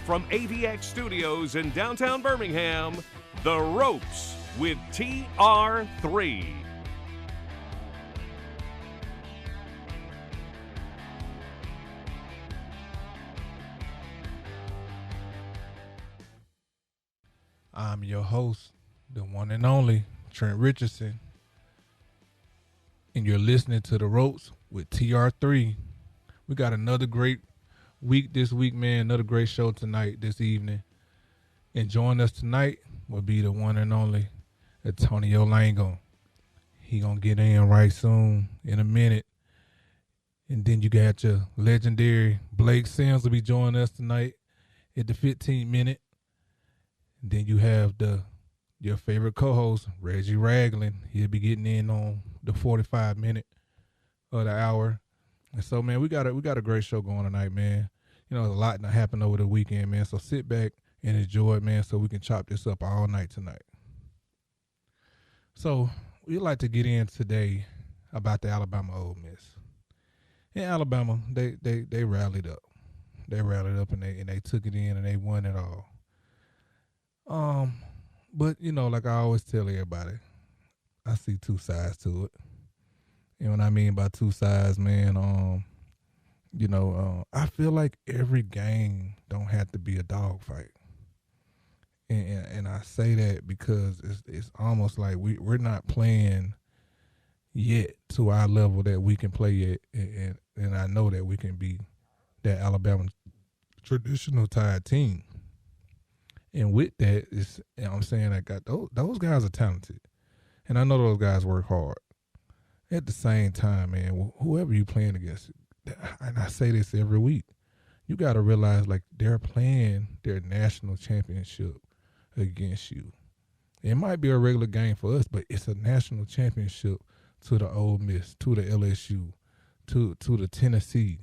from AVX Studios in downtown Birmingham, The Ropes with TR3. I'm your host, the one and only Trent Richardson, and you're listening to The Ropes with TR3. We got another great week this week, man. Another great show tonight, this evening. And joining us tonight will be the one and only Antonio Langham. He gonna get in right soon, in a minute. And then you got your legendary Blake Sims will be joining us tonight at the 15th minute. And then you have your favorite co-host, Reggie Ragland. He'll be getting in on the 45 minute of the hour. And so, man, we got a great show going tonight, man. You know, a lot that happened over the weekend, man. So sit back and enjoy it, man, so we can chop this up all night tonight. So we'd like to get in today about the Alabama Ole Miss. In Alabama, they rallied up. They rallied up and they took it in and they won it all. But you know, like I always tell everybody, I see two sides to it. You know what I mean by two sides, man? I feel like every game don't have to be a dogfight. And I say that because it's almost like we're not playing yet to our level that we can play at, and I know that we can be that Alabama traditional Tide team. And with that, I'm saying that those guys are talented, and I know those guys work hard. At the same time, man, whoever you playing against, and I say this every week, you got to realize like they're playing their national championship against you. It might be a regular game for us, but it's a national championship to the Ole Miss, to the LSU, to the Tennessee,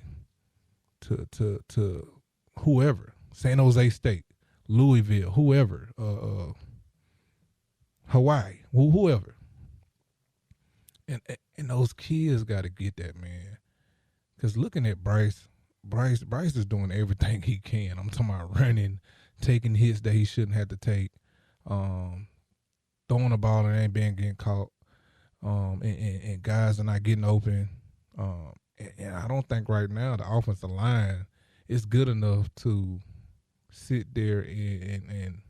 to whoever, San Jose State, Louisville, whoever, Hawaii, whoever. And those kids got to get that, man. Because looking at Bryce is doing everything he can. I'm talking about running, taking hits that he shouldn't have to take, throwing the ball and ain't getting caught, and guys are not getting open. And I don't think right now the offensive line is good enough to sit there and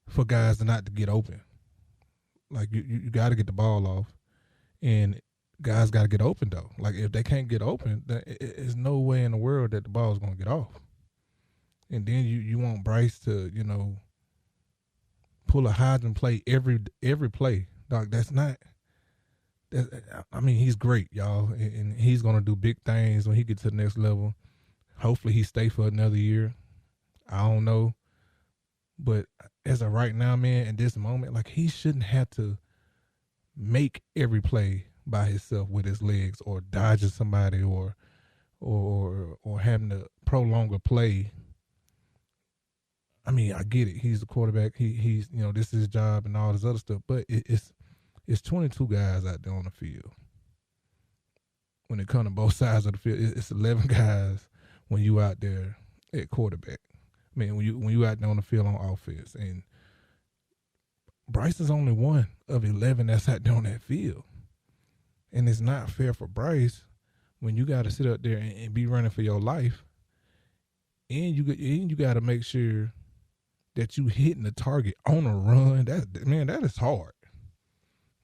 for guys not to get open. Like you got to get the ball off, and guys got to get open though. Like if they can't get open, there's no way in the world that the ball is gonna get off. And then you want Bryce to pull a Heisman play every play. Dog, he's great, y'all, and he's gonna do big things when he gets to the next level. Hopefully he stay for another year. I don't know. But as of right now, man, in this moment, like he shouldn't have to make every play by himself with his legs or dodging somebody or having to prolong a play. I mean, I get it. He's the quarterback. He's this is his job and all this other stuff. But it's 22 guys out there on the field. When it comes to both sides of the field, it's 11 guys when you out there at quarterback. I mean, when you out there on the field on offense, and Bryce is only one of 11 that's out there on that field, and it's not fair for Bryce when you got to sit up there and be running for your life, and you got to make sure that you hitting the target on a run. That is hard.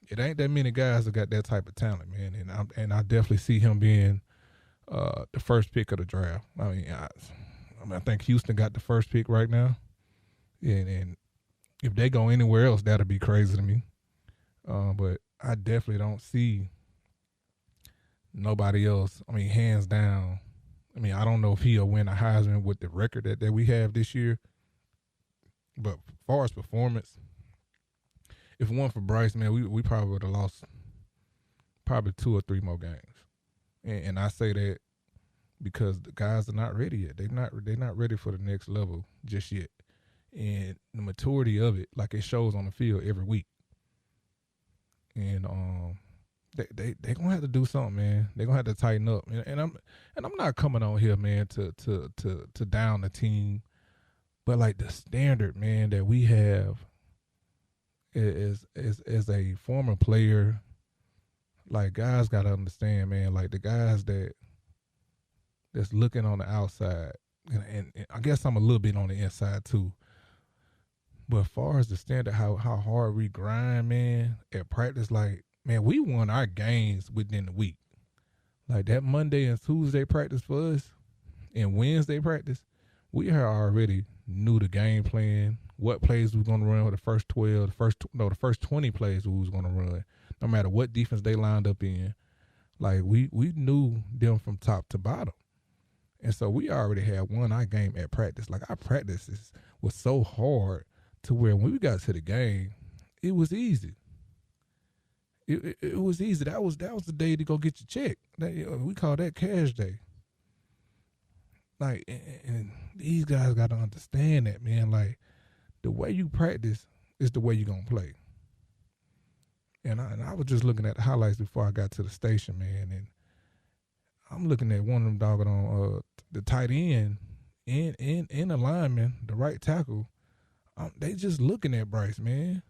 It ain't that many guys that got that type of talent, man, and I definitely see him being the first pick of the draft. I think Houston got the first pick right now, and if they go anywhere else, that'll be crazy to me. But I definitely don't see nobody else. I mean, hands down. I mean, I don't know if he'll win a Heisman with the record that we have this year. But as far as performance, if it weren't for Bryce, man, we probably would have lost probably 2 or 3 more games. And I say that because the guys are not ready yet. They're not ready for the next level just yet. And the maturity of it, like it shows on the field every week. And they gonna have to do something, man. They're gonna have to tighten up. And I'm not coming on here, man, to down the team. But like the standard, man, that we have is as a former player, like guys gotta understand, man, like the guys that's looking on the outside, and I guess I'm a little bit on the inside too. But as far as the standard, how hard we grind, man, at practice, like, man, we won our games within the week. Like that Monday and Tuesday practice for us and Wednesday practice, we had already knew the game plan, what plays we was going to run with the first 12, the first 20 plays we was going to run, no matter what defense they lined up in. Like, we knew them from top to bottom. And so we already had won our game at practice. Like, our practices was so hard to where when we got to the game, it was easy. It was easy. That was the day to go get your check. We call that cash day. Like, and these guys got to understand that, man. Like, the way you practice is the way you're going to play. And I was just looking at the highlights before I got to the station, man, and I'm looking at one of them doggone on the tight end and the lineman, the right tackle. They just looking at Bryce, man.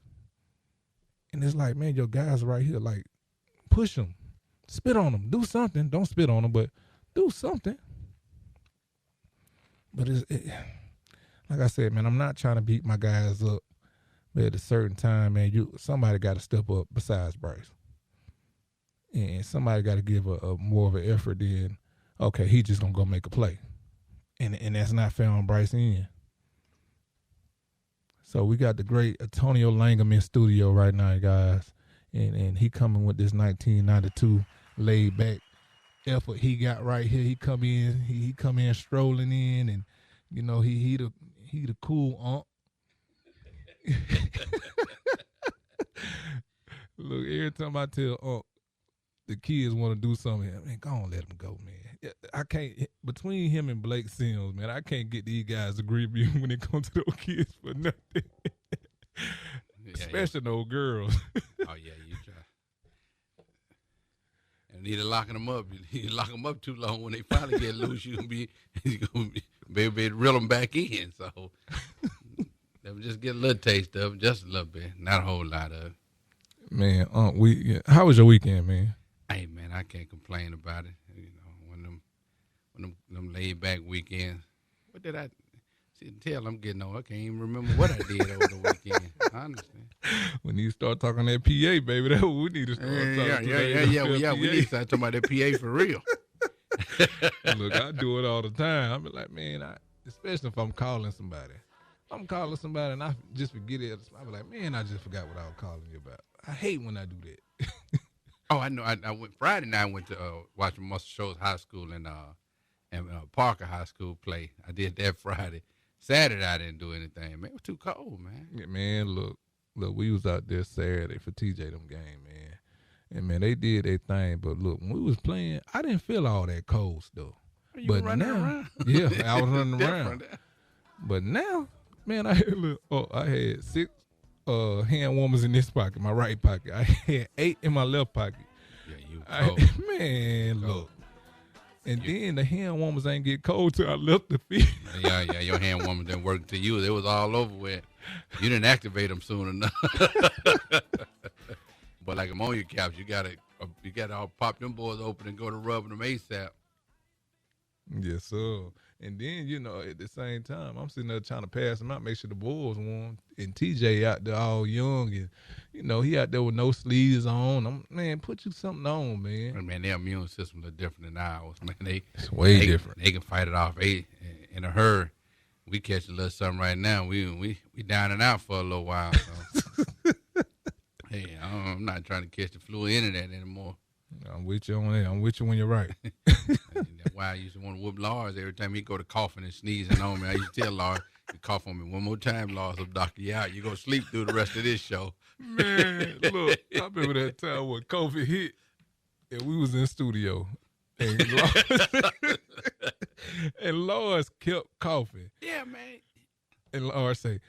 And it's like, man, your guys right here, like, push them, spit on them, do something. Don't spit on them, but do something. But like I said, man, I'm not trying to beat my guys up, but at a certain time, man, somebody got to step up besides Bryce. And somebody got to give a more of an effort than, okay, he just going to go make a play. And that's not fair on Bryce Ian. So we got the great Antonio Langham in studio right now, guys. And he coming with this 1992 laid back effort he got right here. He come in strolling in, and you know, he the cool Look, every time I tell the kids want to do something, man, go on, let them go, man. I can't, between him and Blake Sims, man, I can't get these guys to agree with me when it comes to those kids for nothing. Especially those girls. Oh, yeah, you try. And either locking them up, you lock them up too long, when they finally get loose, you're going to be reel them back in. So they would just get a little taste of it, just a little bit, not a whole lot of it. Man, how was your weekend, man? Hey, man, I can't complain about it. You know, when them laid back weekends. What did I tell? I'm getting old. I can't even remember what I did over the weekend. Honestly. When you start talking that PA, baby, that's what we need to start talking. Yeah. We need to start talking about that PA for real. Look, I do it all the time. I be like, man, especially if I'm calling somebody. I'm calling somebody and I just forget it. I be like, man, I just forgot what I was calling you about. I hate when I do that. Oh, I know. I went Friday night. I went to watch Muscle Shoals High School and Parker High School play. I did that Friday. Saturday I didn't do anything. Man, it was too cold, man. Yeah, man, look, we was out there Saturday for TJ them game, man. And man, they did their thing. But look, when we was playing, I didn't feel all that cold stuff. But running around? Yeah, I was running around. But now, man, I had 6 hand warmers in this pocket, my right pocket. I had 8 in my left pocket. Yeah, you cold. Man, look. And then the hand warmers ain't get cold till I left the field. Yeah, your hand warmers didn't work to you. It was all over with. You didn't activate them soon enough. But like ammonia caps, you gotta all pop them boys open and go to rubbing them ASAP. Yes, sir. And then, you know, at the same time, I'm sitting there trying to pass them out, make sure the boys warm. And TJ out there all young, and, you know, he out there with no sleeves on. Man, put you something on, man. And man, their immune system is different than ours. Man, it's way different. They can fight it off in a hurry. We catch a little something right now. We down and out for a little while. So. Hey, I'm not trying to catch the flu into that anymore. I'm with you on that. I'm with you when you're right. That's why I used to want to whoop Lars every time he go to coughing and sneezing on me. I used to tell Lars, you cough on me one more time, Lars, I'll knock you out. You go sleep through the rest of this show. Man, look, I remember that time when COVID hit and we was in studio. And Lars kept coughing. Yeah, man. And Lars say,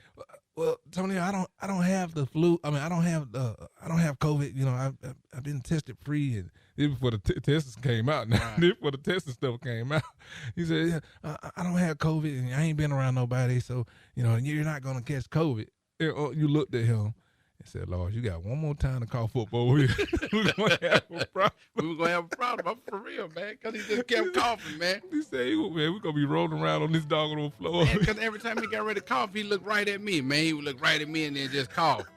well, Tony, I don't have the flu. I mean, I don't have COVID. You know, I've been tested free, and This before the tests came out. Now, Right. this before the testing stuff came out. He said, I don't have COVID, and I ain't been around nobody, so, you're not going to catch COVID. You looked at him and said, Lord, you got one more time to call football here. We're going to have a problem. We were going to have a problem. I'm for real, man, because he just kept coughing, man. He said, man, we're going to be rolling around on this doggone floor. Because every time he got ready to cough, he looked right at me, man. He would look right at me and then just cough.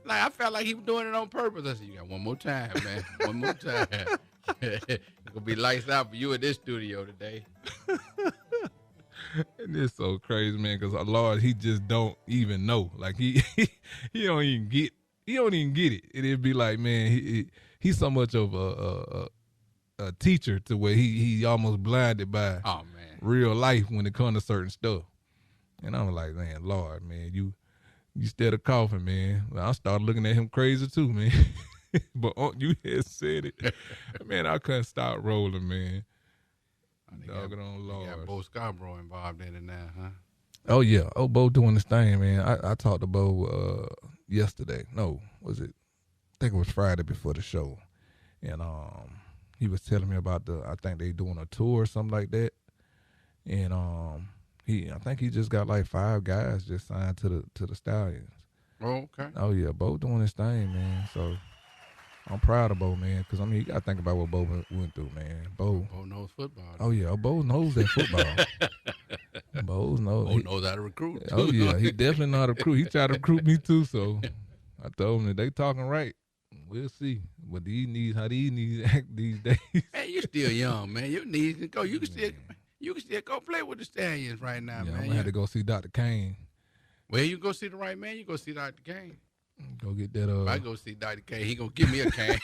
Like, I felt like he was doing it on purpose. I said, you got one more time, man. One more time. It's going to be lights out for you in this studio today. And it's so crazy, man, because Lord, he just don't even know. Like, he don't even get it. And it'd be like, man, he's so much of a teacher to where he almost blinded by real life when it comes to certain stuff. And I'm like, man, Lord, man, you instead of coughing, man, I started looking at him crazy too, man. But you had said it. Man, I couldn't stop rolling, man. Dogging on Lord. You got Bo Scarborough involved in it now, huh? Oh, yeah. Oh, Bo doing this thing, man. I talked to Bo yesterday. No, was it? I think it was Friday before the show. And he was telling me about I think they doing a tour or something like that. And I think he just got like 5 guys just signed to the Stallions. Oh, okay. Oh, yeah. Bo doing his thing, man. So I'm proud of Bo, man, because, you got to think about what Bo went through, man. Bo knows football. Oh, yeah. Bo knows that football. Bo knows how to recruit. Oh, yeah. He definitely know how to recruit. He tried to recruit me, too, so I told him that they talking right. We'll see. But how these knees act these days. Man, you still young, man. Your knees can go. You can still go play with the Stallions right now, man. I'm going to have to go see Dr. Kane. Well, you go see the right man, you go see Dr. Kane. Go get that. If I go see Dr. Kane, he gonna give me a cane.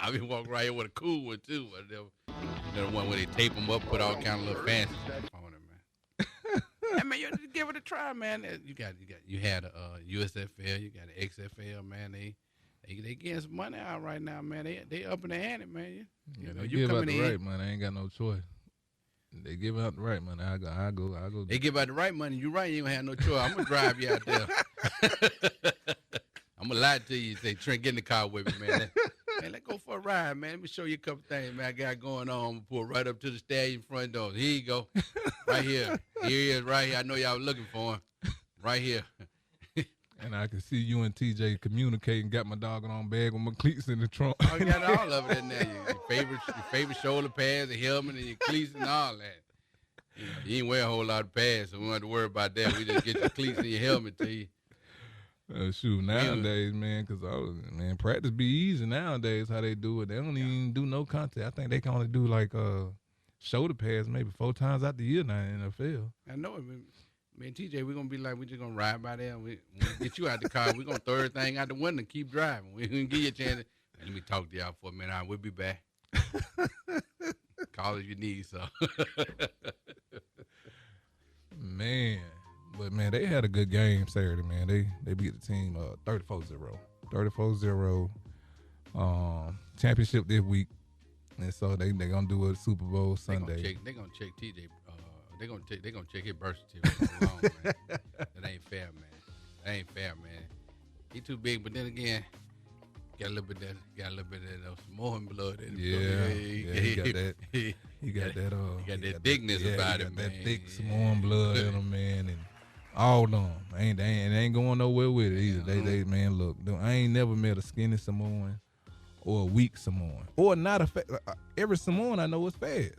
I be walking right here with a cool one too. The one where they tape them up, put all kind of little fancy stuff on it, man. Hey, man, you give it a try, man. You had a USFL, you got an XFL, man. They getting some money out right now, man. They up in the ante, man. They give out the right money. I ain't got no choice. They give out the right money. I go. They give out the right money. You right. You ain't have no choice. I'm gonna drive you out there. I'm gonna lie to you. Say, Trent, get in the car with me, man. Man, let's go for a ride, man. Let me show you a couple things, man. I got going on. I'm gonna pull right up to the stadium front door. Here you go. Right here. Here he is. Right here. I know y'all looking for him. Right here. And I can see you and TJ communicating. Got my doggone bag with my cleats in the trunk. Oh, you got all of it in there. Your favorite shoulder pads, the helmet, and your cleats and all that. You ain't wear a whole lot of pads, so we don't have to worry about that. We just get your cleats and your helmet to you. Shoot, nowadays, man, because practice be easy nowadays. How they do it, they don't even do no contact. I think they can only do like shoulder pads maybe 4 times out the year now in the NFL. I know it. Man, TJ, we're going to be like, we're just going to ride by there. When we get you out the car, we're going to throw everything out the window and keep driving. We're going to give you a chance. Let me talk to y'all for a minute. We'll be back. Call if you need so. Man. But, man, they had a good game Saturday, man. They beat the team 34-0. 34-0. Championship this week. And so they going to do a Super Bowl Sunday. They're going to check TJ. They're gonna check his birth certificate alone, man. That ain't fair, man. He too big, but then again, got a little bit of that Samoan blood in him. He got that. He got that thickness about him, man. That thick Samoan blood in him, man, and all of them. They ain't going nowhere with it either. They man, look, I ain't never met a skinny Samoan or a weak Samoan or not a every Samoan I know is fast.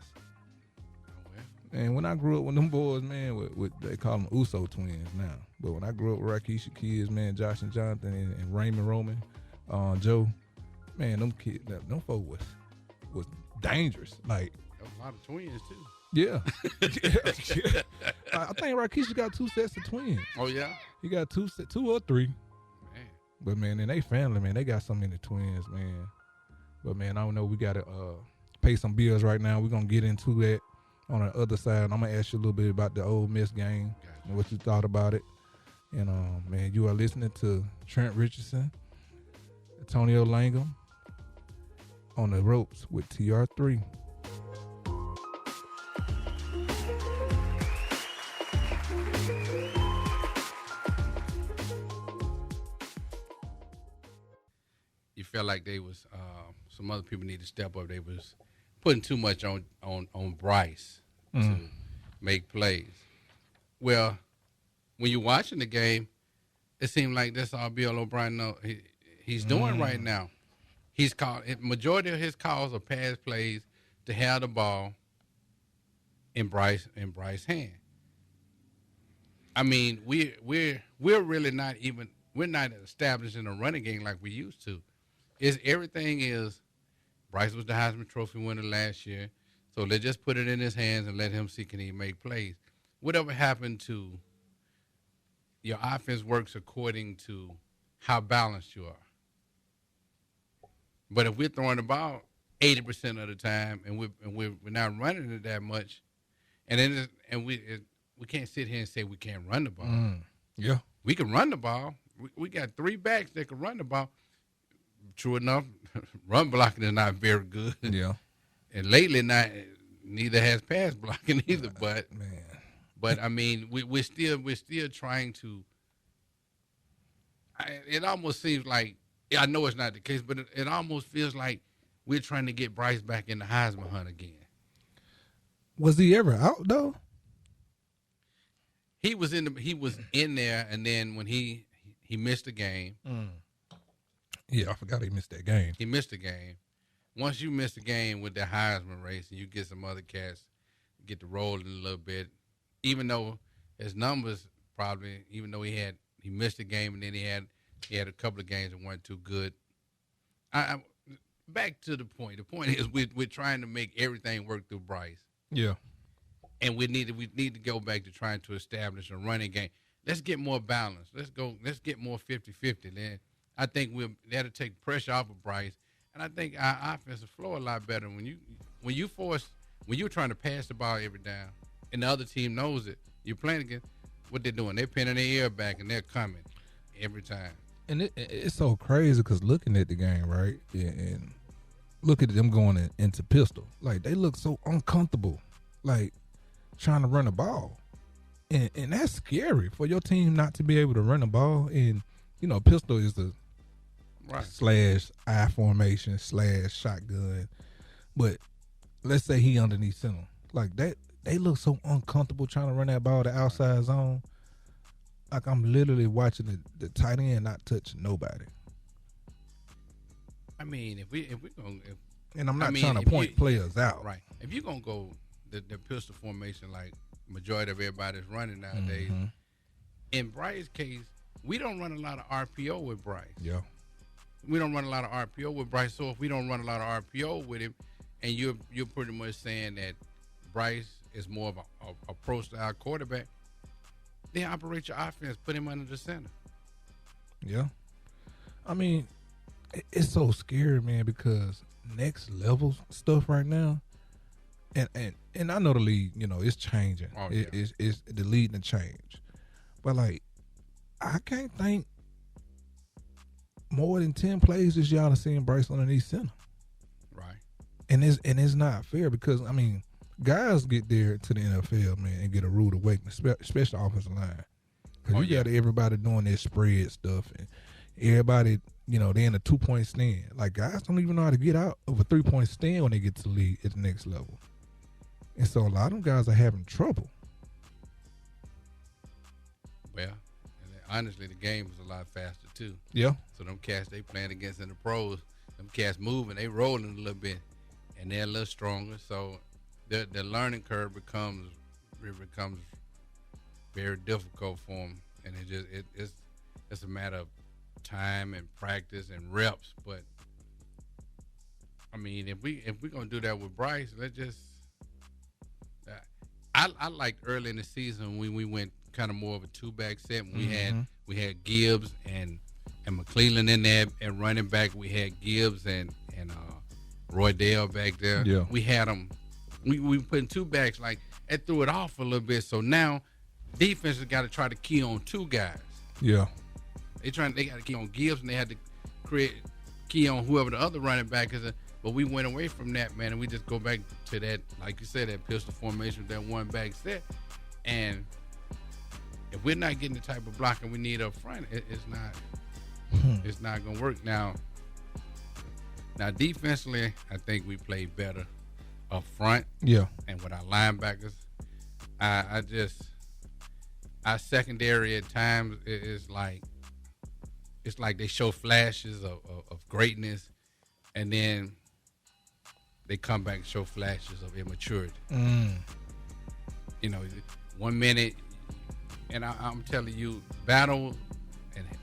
And when I grew up with them boys, man, with they call them Uso twins now. But when I grew up with Raikisha kids, man, Josh and Jonathan and Raymond Roman, Joe, man, them kids, them folks was dangerous. Like a lot of twins too. Yeah. I think Raikisha got 2 sets of twins. Oh yeah. He got 2 or 3. Man. But man, in they family, man, they got so many twins, man. But man, I don't know. We gotta pay some bills right now. We're gonna get into that. On the other side, I'm going to ask you a little bit about the Ole Miss game and what you thought about it. And, man, you are listening to Trent Richardson, Antonio Langham on the Ropes with TR3. felt like they was some other people need to step up. They was putting too much on Bryce to make plays. Well, when you're watching the game, it seemed like that's all Bill O'Brien he's doing right now. He's called majority of his calls are pass plays to have the ball in Bryce's hand. I mean, we're really not establishing a running game like we used to. Everything is Bryce was the Heisman Trophy winner last year, so let's just put it in his hands and let him see can he make plays. Whatever happened to your offense works according to how balanced you are. But if we're throwing the ball 80% of the time and we're not running it that much, we can't sit here and say we can't run the ball. Yeah, we can run the ball. We got 3 backs that can run the ball. True enough, run blocking is not very good. Yeah, and lately neither has pass blocking either. But I mean, we're still trying to. It almost seems like, I know it's not the case, but it almost feels like we're trying to get Bryce back in the Heisman hunt again. Was he ever out though? He was in there, and then when he missed the game. Yeah, I forgot he missed that game. He missed the game. Once you miss the game with the Heisman race, and you get some other cats get to rolling a little bit, even though his numbers probably, even though he missed the game, and then he had a couple of games that weren't too good. Back to the point. The point is we're trying to make everything work through Bryce. Yeah. And we need to go back to trying to establish a running game. Let's get more balance. Let's get more 50-50. Then I think that'll take pressure off of Bryce. And I think our offensive flow a lot better when you're trying to pass the ball every down and the other team knows it. You're playing against what they're doing. They're pinning their ear back and they're coming every time. And it's so crazy because looking at the game, right, and look at them going into pistol. Like, they look so uncomfortable, like, trying to run the ball. And that's scary for your team not to be able to run the ball. And, pistol is the /I formation / shotgun. But let's say he underneath center. Like, that, they look so uncomfortable trying to run that ball to outside zone. Like, I'm literally watching the tight end not touch nobody. I mean, if we're going to... And I'm not trying to point players out. Right. If you're going to go the pistol formation like majority of everybody's running nowadays, in Bryce's case, we don't run a lot of RPO with Bryce. Yeah. We don't run a lot of RPO with Bryce. So if we don't run a lot of RPO with him, and you're pretty much saying that Bryce is more of a pro-style quarterback, then operate your offense, put him under the center. Yeah. I mean, it's so scary, man, because next level stuff right now, and I know the league, it's changing. Oh, yeah. It's the lead to change. But, like, I can't think more than 10 plays this y'all have seen Bryce underneath center. Right. And it's not fair because, I mean, guys get there to the NFL, man, and get a rude awakening, especially offensive line. Because you got everybody doing their spread stuff, and everybody, they're in a 2-point stand. Like, guys don't even know how to get out of a 3-point stand when they get to the league at the next level. And so a lot of them guys are having trouble. Well, honestly, the game is a lot faster, too. Yeah. So them cats they playing against in the pros, them cats moving, they rolling a little bit, and they're a little stronger. So the learning curve becomes very difficult for them, and it's a matter of time and practice and reps. But I mean, if we're gonna do that with Bryce, let's just. I liked early in the season when we went kind of more of a 2-back set. When we had Gibbs and McClellan in there and running back. We had Gibbs and Roy Dale back there. Yeah. We had them. We put in 2 backs. Like, that threw it off a little bit. So now defense has got to try to key on 2 guys. Yeah. They got to key on Gibbs, and they had to key on whoever the other running back is. But we went away from that, man, and we just go back to that, like you said, that pistol formation with that 1-back set. And if we're not getting the type of blocking we need up front, it's not going to work. Now, Now, defensively, I think we played better up front. Yeah. And with our linebackers, our secondary at times is like, it's like they show flashes of greatness, and then they come back and show flashes of immaturity. You know, 1 minute, and I'm telling you, battle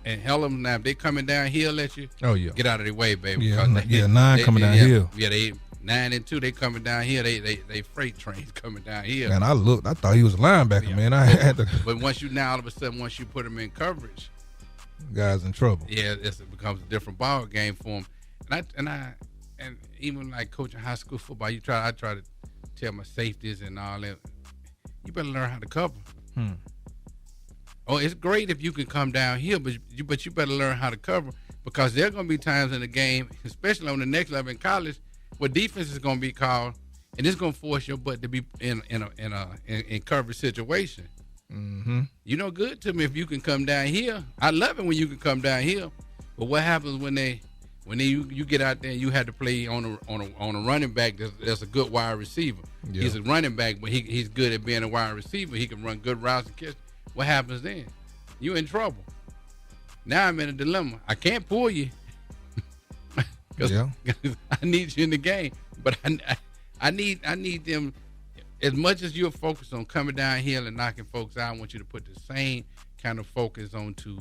and hell them now. If they coming downhill, let you get out of their way, baby. Yeah, 9 coming downhill. Yeah, they 9 and 2. They coming downhill. They freight trains coming downhill. Man, I thought he was a linebacker, man. I had to. But once you all of a sudden, once you put him in coverage, guys in trouble. Yeah, it becomes a different ball game for him. And even like coaching high school football, I try to tell my safeties and all that. You better learn how to cover. Oh, it's great if you can come downhill, but you better learn how to cover, because there are going to be times in the game, especially on the next level in college, where defense is going to be called, and it's going to force your butt to be in coverage situation. You know, good to me if you can come down here. I love it when you can come down here, but what happens when you get out there and you have to play on a running back that's a good wide receiver? Yeah. He's a running back, but he's good at being a wide receiver. He can run good routes and catch. What happens then? You're in trouble. Now I'm in a dilemma. I can't pull you because I need you in the game. But I need them. As much as you're focused on coming downhill and knocking folks out, I want you to put the same kind of focus onto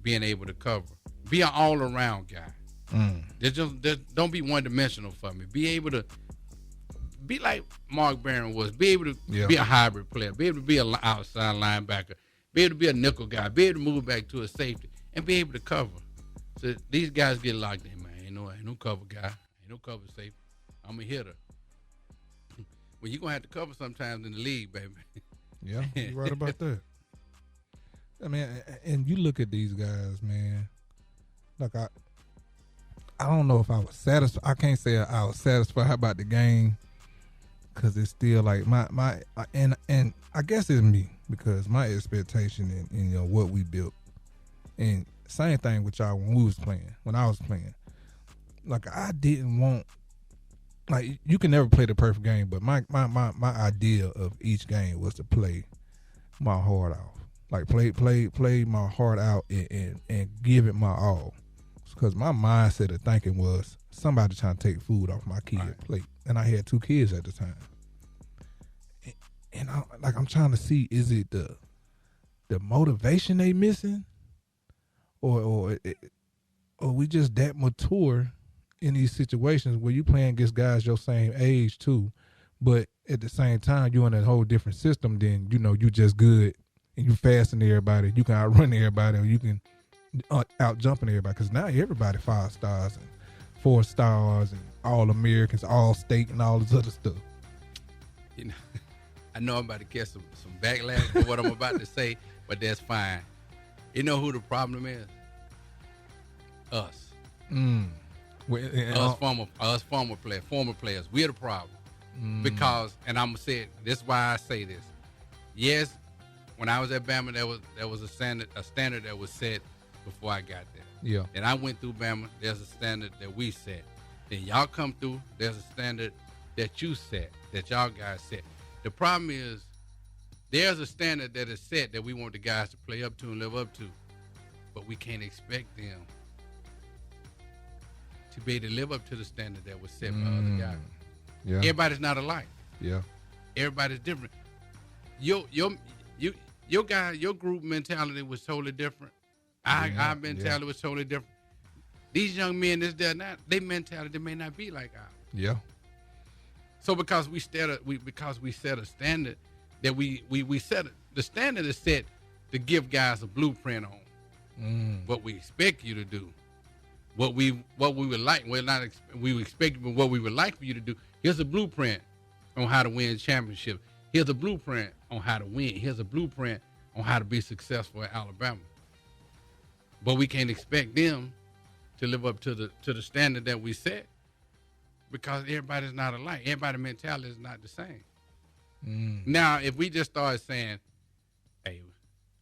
being able to cover. Be an all-around guy. Just don't be one-dimensional for me. Be able to be like Mark Barron was. Be able to be a hybrid player. Be able to be an outside linebacker. Be able to be a nickel guy. Be able to move back to a safety and be able to cover. So these guys get locked in, man. Ain't no cover guy. Ain't no cover safety. I'm a hitter. Well, you're going to have to cover sometimes in the league, baby. Yeah, you're right about that. I mean, and you look at these guys, man. Like, I don't know if I was satisfied. I can't say I was satisfied about the game, because it's still like and I guess it's me, because my expectation in what we built, and same thing with y'all when I was playing. Like, I didn't want, like, you can never play the perfect game, but my idea of each game was to play my heart out. Like, play my heart out and give it my all. Because my mindset of thinking was somebody trying to take food off my kid's plate. And I had 2 kids at the time. And I'm trying to see, is it the motivation they missing? Or we just that mature in these situations where you playing against guys your same age too, but at the same time you're in a whole different system. Then you just good and you faster than everybody. You can outrun everybody, or you can out jumping everybody. Because now everybody 5 stars and 4 stars and all Americans, all state, and all this other stuff. You know, I know I'm about to get some backlash for what I'm about to say, but that's fine. You know who the problem is? Us. Us former players. We're the problem. Because, and I'm gonna say it, this is why I say this. Yes, when I was at Bama, there was a standard that was set before I got there. Yeah. And I went through Bama, there's a standard that we set. Then y'all come through, there's a standard that you set, that y'all guys set. The problem is, there's a standard that is set that we want the guys to play up to and live up to, but we can't expect them to be able to live up to the standard that was set by other guys. Yeah. Everybody's not alike. Yeah. Everybody's different. Your group mentality was totally different. Our mentality was totally different. These young men, their mentality may not be like ours. Yeah. So because we set a standard that we set the standard is set to give guys a blueprint on what we expect you to do, what we would like. We expect, but what we would like for you to do. Here's a blueprint on how to win championships. Here's a blueprint on how to win. Here's a blueprint on how to be successful at Alabama. But we can't expect them to live up to the standard that we set, because everybody's not alike. Everybody's mentality is not the same. Now, if we just start saying, hey,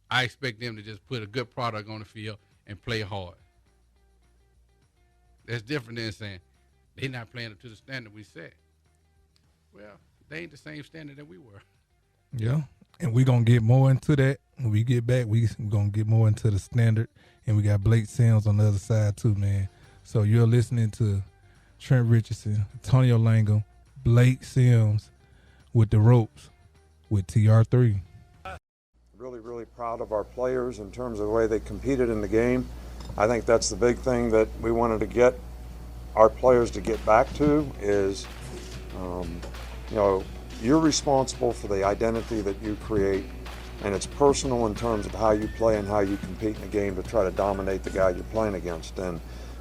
I expect them to just put a good product on the field and play hard. That's different than saying, They not playing up to the standard we set. Well, they ain't the same standard that we were. Yeah, and we're going to get more into that. When we get back, we're going to get more into the standard. And we got Blake Sims on the other side too, man. So you're listening to Trent Richardson, Antonio Langham, Blake Sims with the Ropes with TR3. Really, really proud of our players in terms of the way they competed in the game. I think that's the big thing that we wanted to get our players to get back to is, you're responsible for the identity that you create, and it's personal in terms of how you play and how you compete in the game to try to dominate the guy you're playing against. And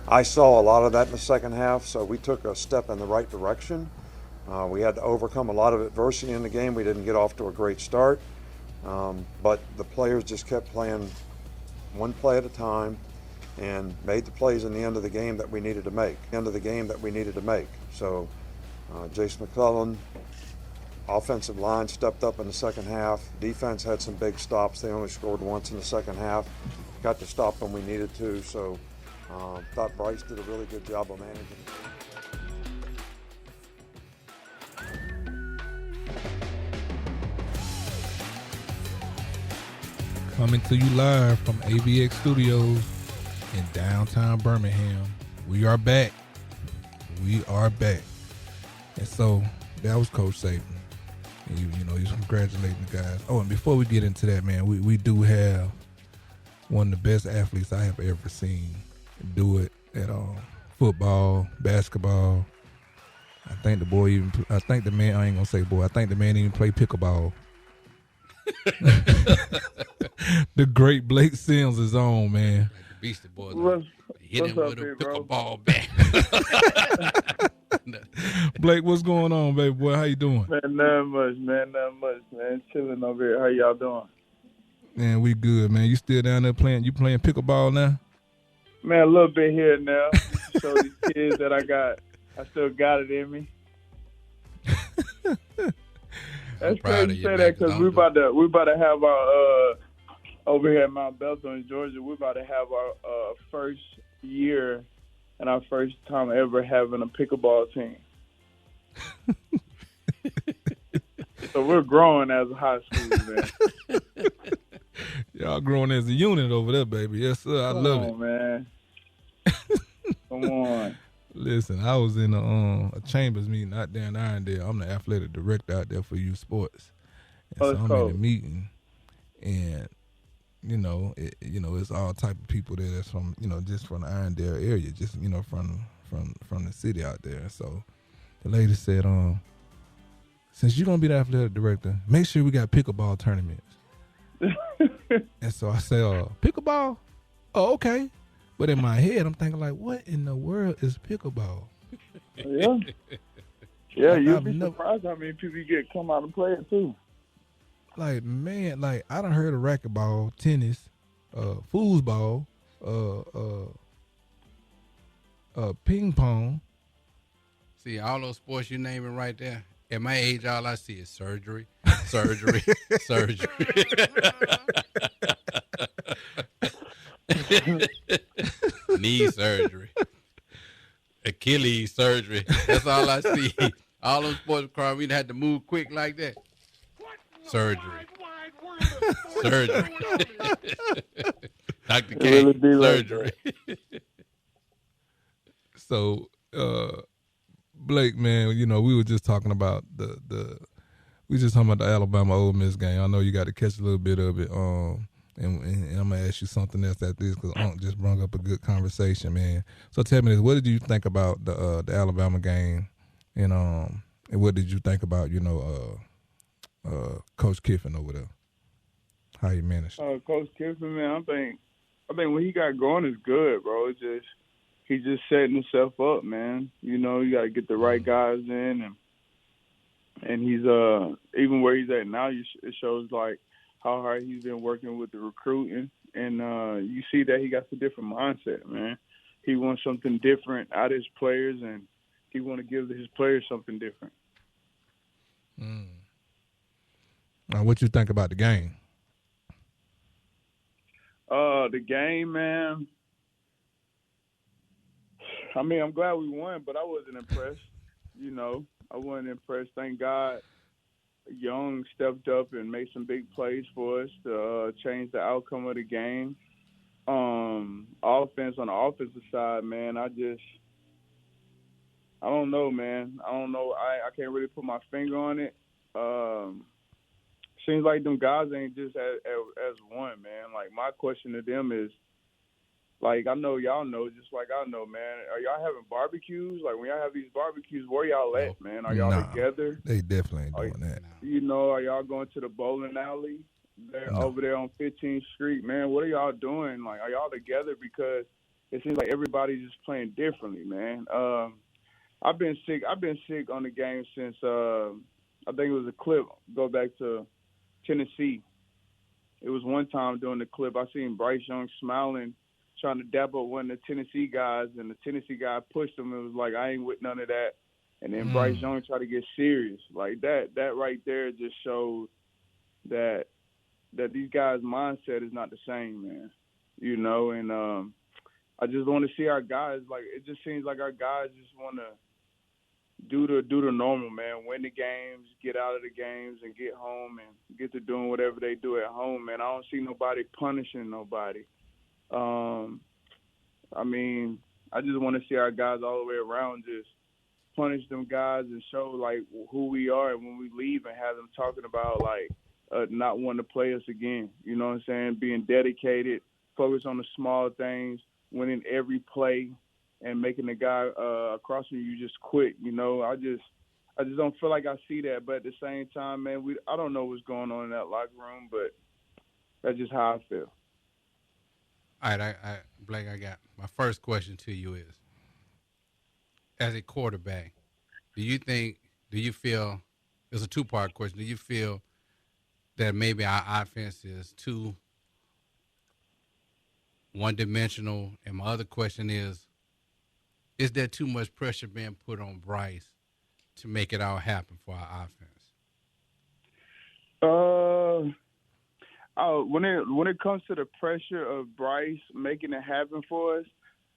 I saw a lot of that in the second half, so we took a step in the right direction. We had to overcome a lot of adversity in the game. We didn't get off to a great start, but the players just kept playing one play at a time and made the plays in the end of the game that we needed to make. So Jason McClellan, offensive line stepped up in the second half. Defense had some big stops. They only scored once in the second half. Got to stop when we needed to. So thought Bryce did a really good job of managing the game. Coming to you live from AVX Studios in downtown Birmingham. We are back. And so that was Coach Saban. And he's congratulating the guys. Oh, and before we get into that, man, we do have one of the best athletes I have ever seen do it at football, basketball. I think the man, I ain't gonna say boy, I think the man even played pickleball. The great Blake Sims is on, man. Like the Beastie Boys. Hit him with a pickleball bat. Blake, what's going on, baby boy? How you doing? Man, not much, man. Chilling over here. How y'all doing? Man, we good, man. You still down there playing? You playing pickleball now? Man, a little bit here now. Show these kids that I still got it in me. That's crazy to say that because we about to have our over here at Mount Belton in Georgia. We're about to have our first year and our first time ever having a pickleball team. So we're growing as a high school, man. Y'all growing as a unit over there, baby. Yes, sir. I love it. Man. Come on. Listen, I was in a Chambers meeting out there in Irondale. I'm the athletic director out there for youth sports. And so I'm cool. in the meeting, and it's all type of people there that's from just from the Irondale area, just from the city out there. So the lady said, since you're gonna be the athletic director, make sure we got pickleball tournaments. And so I said, pickleball? Oh, okay. But in my head, I'm thinking like, what in the world is pickleball? Yeah. Yeah, you'll be surprised how many people come out and play it too. Like, man, I done heard of racquetball, tennis, foosball, ping pong. See, all those sports you naming right there, at my age, all I see is surgery. Knee surgery. Achilles surgery. That's all I see. All those sports require me to have to move quick like that. Surgery. Dr. K, surgery. So, Blake, man, we were just talking about the Alabama Ole Miss game. I know you got to catch a little bit of it. And I'm gonna ask you something else after this because Unc just brought up a good conversation, man. So tell me this: what did you think about the Alabama game, and what did you think about Coach Kiffin over there? How he managed? Coach Kiffin, man, I think what he got going is good, bro. It's just he's just setting himself up, man. You got to get the right guys in, and he's even where he's at now. It shows like how hard he's been working with the recruiting, and you see that he got a different mindset, man. He wants something different out of his players, and he want to give his players something different. Now, what you think about the game? The game, man, I mean, I'm glad we won, but I wasn't impressed. You know, I wasn't impressed. Thank God Young stepped up and made some big plays for us to change the outcome of the game. Offense, on the offensive side, man, I don't know, man. I don't know. I can't really put my finger on it. Seems like them guys ain't just as one, man. Like, my question to them is, like, I know y'all know, just like I know, man. Are y'all having barbecues? Like, when y'all have these barbecues, where y'all at, man? Are y'all together? They definitely ain't doing that. You know, are y'all going to the bowling alley over there on 15th Street, man? What are y'all doing? Like, are y'all together? Because it seems like everybody's just playing differently, man. I've been sick on the game since I think it was a clip. Go back to Tennessee. It was one time during the clip I seen Bryce Young smiling, trying to dap up one of the Tennessee guys, and the Tennessee guy pushed him. It was like, I ain't with none of that. And then Bryce Young tried to get serious. Like, that right there just showed that these guys' mindset is not the same, man. You know, and I just want to see our guys, like, it just seems like our guys just want to do the normal, man. Win the games, get out of the games, and get home and get to doing whatever they do at home, man. I don't see nobody punishing nobody. I mean, I just want to see our guys all the way around just punish them guys and show, like, who we are, and when we leave and have them talking about, like, not wanting to play us again. You know what I'm saying? Being dedicated, focus on the small things, winning every play, and making the guy across from you just quit. You know, I just don't feel like I see that. But at the same time, man, I don't know what's going on in that locker room, but that's just how I feel. All right, Blake, I got my first question to you is, as a quarterback, do you feel, it's a two-part question, do you feel that maybe our offense is too one-dimensional? And my other question is there too much pressure being put on Bryce to make it all happen for our offense? When it comes to the pressure of Bryce making it happen for us,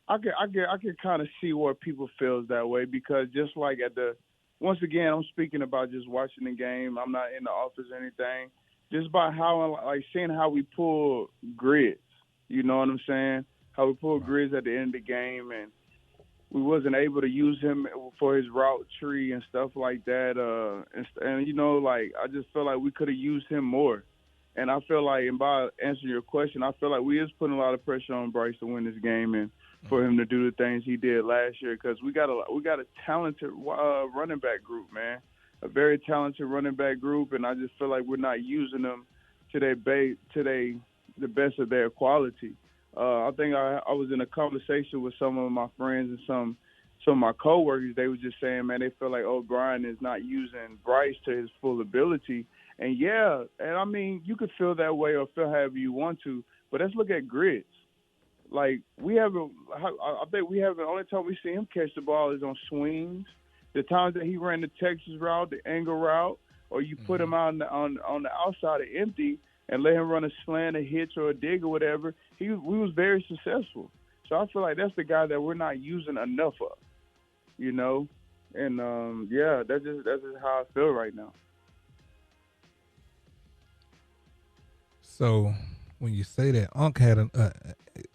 I can kind of see where people feels that way, because just like once again, I'm speaking about just watching the game. I'm not in the office or anything. Just by seeing how we pull grids, you know what I'm saying? How we pull grids at the end of the game, and we wasn't able to use him for his route tree and stuff like that. And you know, like, I just feel like we could have used him more. And I feel like, and by answering your question, I feel like we is putting a lot of pressure on Bryce to win this game and for him to do the things he did last year, because we got a talented running back group, man, a very talented running back group, and I just feel like we're not using them to the best of their quality. I think I was in a conversation with some of my friends and some of my coworkers. They was just saying, man, they feel like O'Brien is not using Bryce to his full ability. And yeah, and I mean, you could feel that way or feel however you want to, but let's look at grids. Like, I think the only time we see him catch the ball is on swings. The times that he ran the Texas route, the angle route, or you put him out on the outside of empty and let him run a slant, a hitch, or a dig or whatever, we was very successful. So I feel like that's the guy that we're not using enough of, you know? And, yeah, that's just how I feel right now. So when you say that, Unc had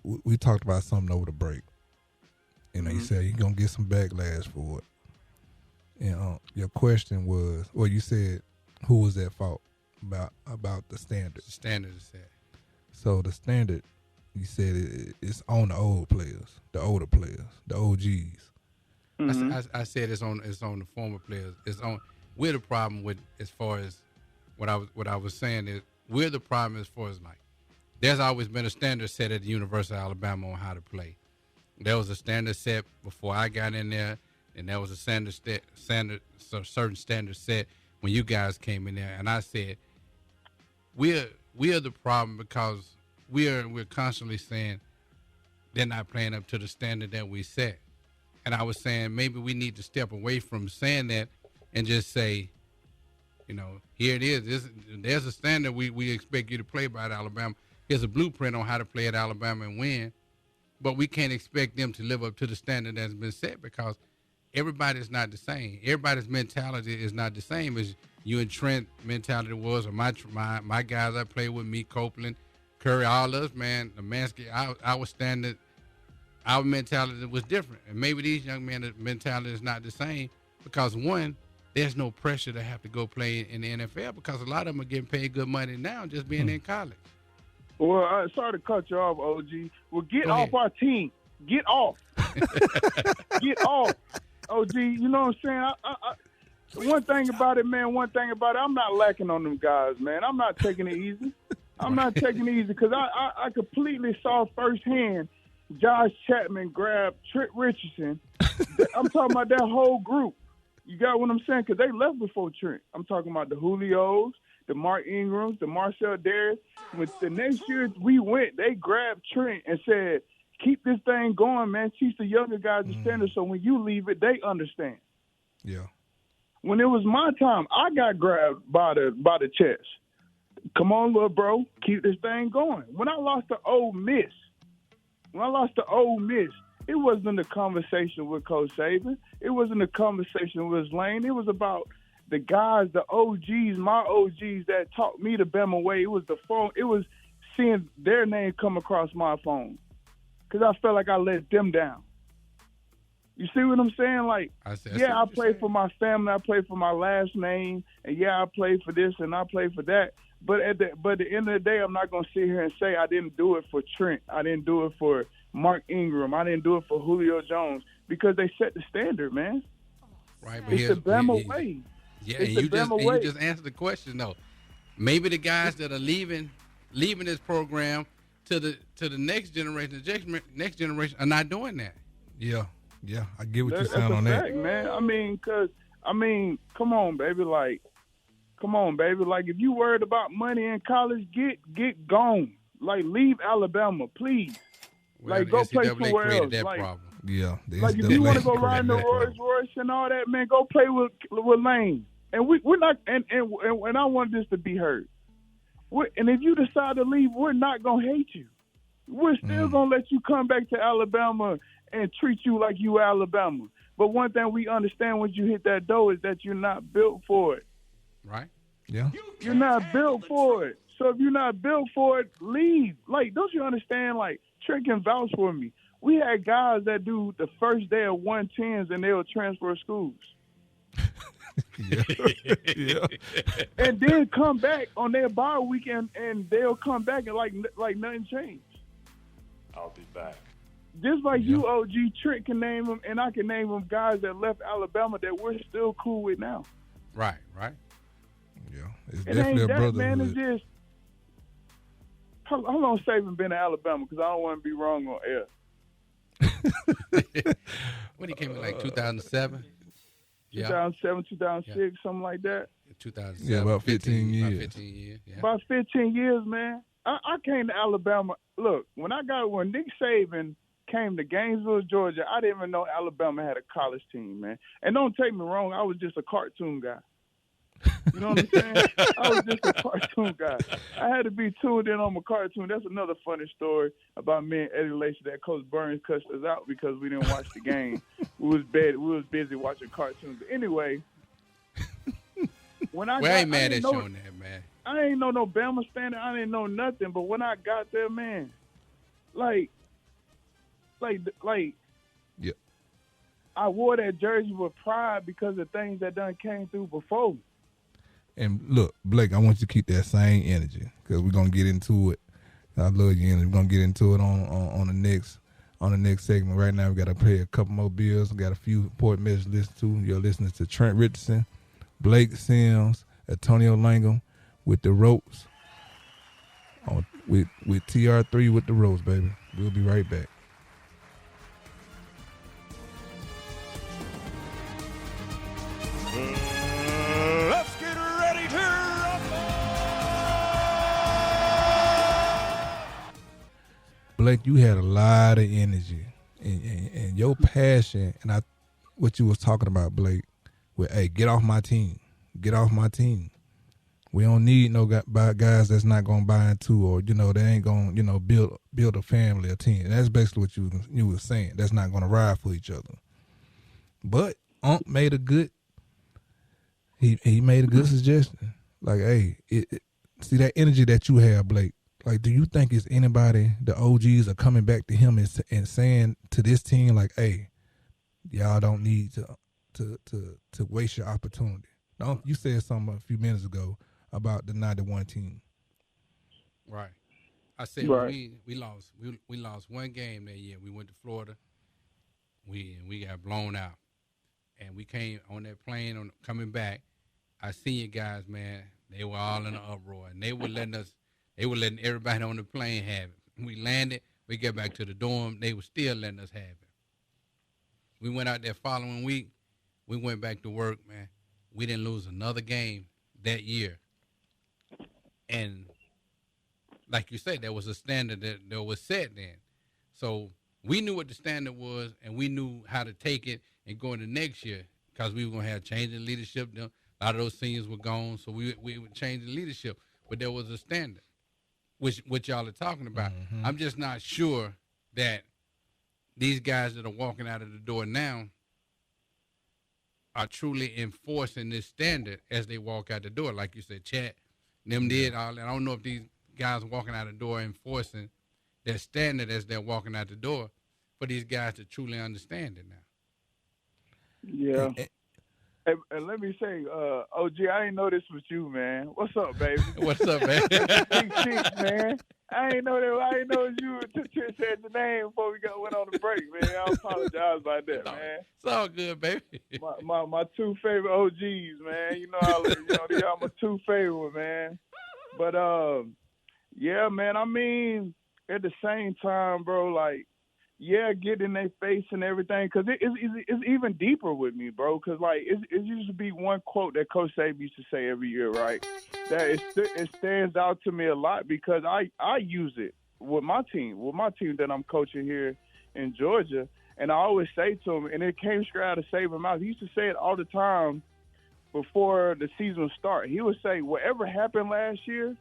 we talked about something over the break. You know, you said you're going to get some backlash for it. And your question was, well, you said, who was at fault about the standard? The standard is set. So the standard, you said it's on the old players, the older players, the OGs. I said it's on the former players. We're the problem with, as far as what I was saying is, we're the problem as far as, like, there's always been a standard set at the University of Alabama on how to play. There was a standard set before I got in there, and there was a certain standard set when you guys came in there. And I said, we're the problem because we're constantly saying they're not playing up to the standard that we set. And I was saying maybe we need to step away from saying that and just say, you know, here it is. There's a standard we expect you to play by at Alabama. Here's a blueprint on how to play at Alabama and win. but we can't expect them to live up to the standard that's been set because everybody's not the same. Everybody's mentality is not the same as you and Trent mentality was, or my guys I played with, me, Copeland, Curry, all us, man, the Mansky, our standard, our mentality was different. And maybe these young men's mentality is not the same because, one, there's no pressure to have to go play in the NFL because a lot of them are getting paid good money now just being in college. Well, sorry to cut you off, OG. Well, get off our team. Get off. Get off, OG. You know what I'm saying? One thing about it, I'm not lacking on them guys, man. I'm not taking it easy. I'm not taking it easy because I completely saw firsthand Josh Chapman grab Trent Richardson. I'm talking about that whole group. You got what I'm saying? Because they left before Trent. I'm talking about the Julios, the Mark Ingrams, the Marcel Darius. When the next year we went, they grabbed Trent and said, keep this thing going, man. Teach the younger guys the standard so when you leave it, they understand. Yeah. When it was my time, I got grabbed by the chest. Come on, little bro. Keep this thing going. When I lost to Ole Miss, it wasn't a conversation with Coach Saban. It wasn't a conversation with Lane. It was about the guys, the OGs, my OGs that taught me the Bama way. It was the phone. It was seeing their name come across my phone because I felt like I let them down. You see what I'm saying? Like, I play for my family. I play for my last name. And, I play for this and I play for that. But at the end of the day, I'm not going to sit here and say I didn't do it for Trent. I didn't do it for Mark Ingram. I didn't do it for Julio Jones because they set the standard, man. Right, but it's the Bama way. Yeah, and you just answered the question though. Maybe the guys that are leaving this program to the next generation, the next generation are not doing that. Yeah, I get what you're saying on that, man. Come on, baby. Like, if you worried about money in college, get gone. Like, leave Alabama, please. Well, like, go play somewhere else. That like, problem. Yeah. Like, if you want to go ride the Rolls Royce and all that, man, go play with Lane. And we're not. And I want this to be heard. And if you decide to leave, we're not gonna hate you. We're still gonna let you come back to Alabama and treat you like you Alabama. But one thing we understand when you hit that door is that you're not built for it. Right. Yeah. You're not built for it. So if you're not built for it, leave. Like, don't you understand? Like, Trent can vouch for me. We had guys that do the first day of 110s and they'll transfer schools. Yeah. And then come back on their bye weekend and they'll come back and like nothing changed. I'll be back. Just like you, OG, Trent can name them, and I can name them guys that left Alabama that we're still cool with now. Right. Yeah, it's it definitely ain't a brotherhood. Man, it's just how long Saban been in Alabama? Because I don't want to be wrong on air. When he came in, like 2007? 2007, 2006, something like that. 2007. Yeah, about 15 years. About 15 years, yeah. About 15 years, man. I came to Alabama. Look, when Nick Saban came to Gainesville, Georgia, I didn't even know Alabama had a college team, man. And don't take me wrong, I was just a cartoon guy. You know what I'm saying? I was just a cartoon guy. I had to be tuned in on my cartoon. That's another funny story about me and Eddie Lacy that Coach Burns cussed us out because we didn't watch the game. We was busy watching cartoons. But anyway, when I ain't mad at you on that, man. I ain't know no Bama standard. I didn't know nothing. But when I got there, man, like, yeah, I wore that jersey with pride because of things that done came through before. And look, Blake, I want you to keep that same energy because we're gonna get into it. I love your energy. We're gonna get into it on the next segment. Right now, we got to pay a couple more bills. We got a few important messages to listen to. You're listening to Trent Richardson, Blake Sims, Antonio Langham with the Ropes. With TR3 with the Ropes, baby. We'll be right back. Let's get ready to rumble! Blake, you had a lot of energy and your passion, and what you was talking about, Blake, with, hey, get off my team. Get off my team. We don't need no guys that's not gonna buy into, or they ain't gonna build a family, a team. And that's basically what you were saying. That's not gonna ride for each other. But made a good. He made a good suggestion. Like, hey, see that energy that you have, Blake. Like, do you think it's anybody, the OGs are coming back to him and saying to this team, like, hey, y'all don't need to waste your opportunity? No, you said something a few minutes ago about the 91 team. Right. I said right. we lost one game that year. We went to Florida. We got blown out. And we came on that plane coming back. Our senior guys, man, they were all in an uproar. And they were letting everybody on the plane have it. We landed, we got back to the dorm, they were still letting us have it. We went out there following week, we went back to work, man. We didn't lose another game that year. And like you said, there was a standard that was set then. So we knew what the standard was, and we knew how to take it and go into next year, because we were going to have changing leadership. A lot of those seniors were gone, so we would change the leadership. But there was a standard, which what y'all are talking about. Mm-hmm. I'm just not sure that these guys that are walking out of the door now are truly enforcing this standard as they walk out the door. Like you said, Chat, them did all that. I don't know if these guys walking out the door enforcing that standard as they're walking out the door for these guys to truly understand it now. Yeah. And let me say, OG, I ain't know this was you, man. What's up, baby? What's up, man? Big cheeks, man. I ain't know it was you until Trent said the name before we went on the break, man. I apologize about that, man. It's all good, baby. My two favorite OGs, man. They are my two favorite, man. But yeah, man. I mean, at the same time, bro, like, yeah, get in their face and everything, because it's even deeper with me, bro, because, like, it used to be one quote that Coach Saban used to say every year, right, that it stands out to me a lot, because I use it with my team that I'm coaching here in Georgia, and I always say to him, and it came straight out of Saban's mouth. He used to say it all the time before the season would start. He would say, whatever happened last year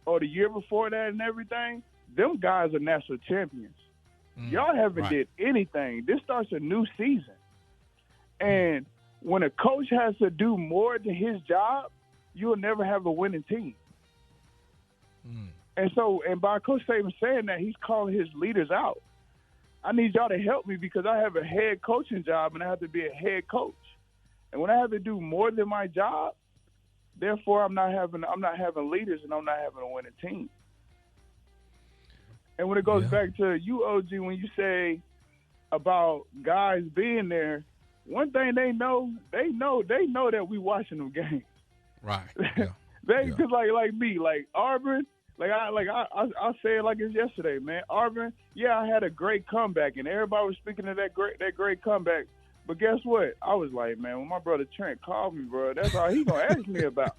or the year before that and everything, them guys are national champions. Y'all haven't did anything. This starts a new season. And when a coach has to do more than his job, you'll never have a winning team. And by Coach Saban saying that, he's calling his leaders out. I need y'all to help me, because I have a head coaching job and I have to be a head coach. And when I have to do more than my job, therefore I'm not having leaders, and I'm not having a winning team. And when it goes back to you, OG, when you say about guys being there, one thing they know that we watching them games. Right. Because like me, like Auburn, I say it like it's yesterday, man. Auburn, I had a great comeback, and everybody was speaking of that great comeback. But guess what? I was like, man, when my brother Trent called me, bro, that's all he gonna ask me about.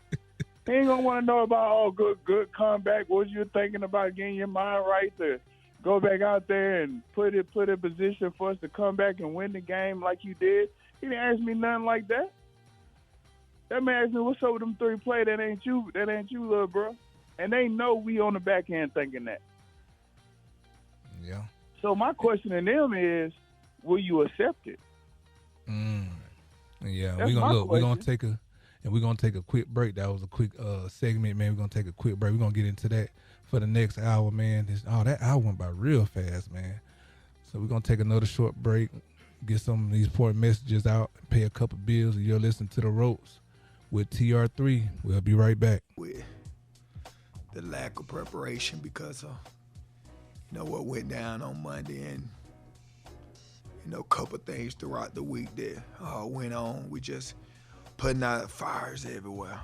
He ain't gonna want to know about good comeback. What you thinking about getting your mind right to go back out there and put in position for us to come back and win the game like you did? He didn't ask me nothing like that. That man asked me, what's up with them three play? That ain't you, little bro. And they know we on the back end thinking that. Yeah. So my question to them is, will you accept it? Yeah, That's we're gonna take a quick break. That was a quick segment, man. We're gonna take a quick break. We're gonna get into that for the next hour, man. That hour went by real fast, man. So we're gonna take another short break, get some of these important messages out, pay a couple bills, and you're listening to the Ropes with TR3. We'll be right back. With the lack of preparation because of what went down on Monday, and a couple things throughout the week that went on. We just putting out fires everywhere.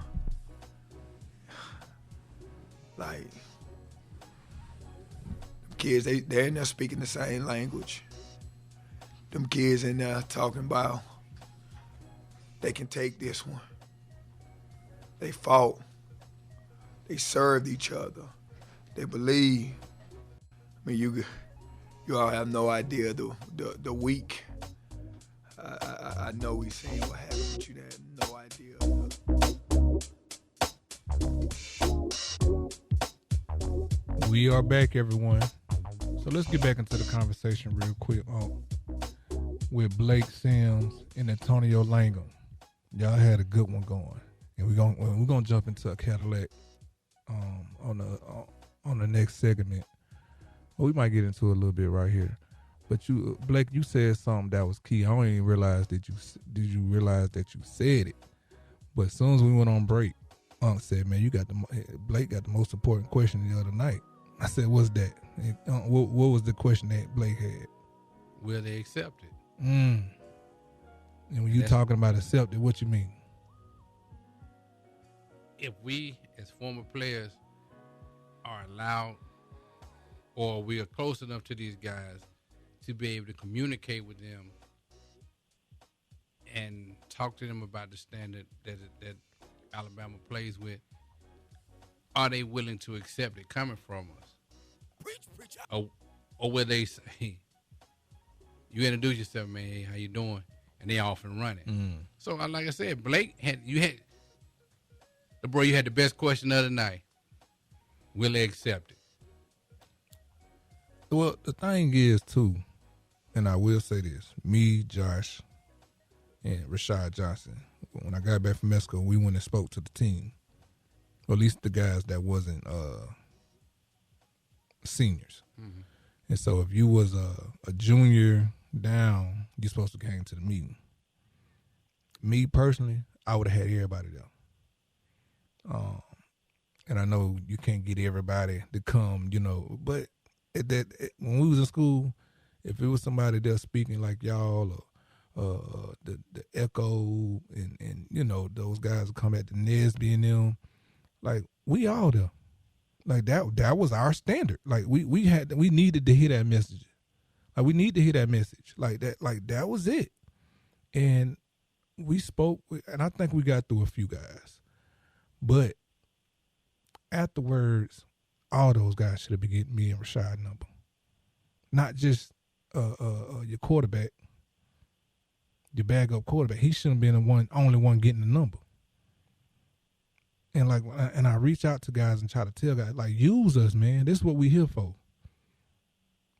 Like, kids, they're in there speaking the same language. Them kids in there talking about they can take this one. They fought. They served each other. They believe. I mean, you all have no idea the week. I know we seen what happened, but you have no idea We are back, everyone. So let's get back into the conversation real quick with Blake Sims and Antonio Langham. Y'all had a good one going, and we're gonna jump into a Cadillac on the next segment. Well, we might get into it a little bit right here. But Blake, you said something that was key. I don't even realize did you realize that you said it. But as soon as we went on break, Unc said, "Man, Blake got the most important question the other night." I said, "What's that?" What was the question that Blake had? Will they accept it? And when you talking about accept it, what you mean? If we, as former players, are allowed, or we are close enough to these guys to be able to communicate with them and talk to them about the standard that Alabama plays with, are they willing to accept it coming from us? Or will they say, you introduce yourself, man, hey, how you doing? And they off and running. So like I said, Blake, you had the best question the other night. Will they accept it? Well, the thing is, too, and I will say this, me, Josh, and Rashad Johnson, when I got back from Mexico, we went and spoke to the team, or at least the guys that wasn't seniors. Mm-hmm. And so if you was a junior down, you're supposed to came to the meeting. Me, personally, I would have had everybody there. And I know you can't get everybody to come, but when we was in school, if it was somebody there speaking like y'all or the Echo and those guys would come at the Nesby and them, like we all there. Like that was our standard. Like we needed to hear that message. Like we need to hear that message. Like that was it. And we spoke and I think we got through a few guys. But afterwards, all those guys should have been getting me and Rashad number. Not just your quarterback, your bag-up quarterback. He shouldn't have been the only one getting the number. And I reach out to guys and try to tell guys, like, use us, man. This is what we here for.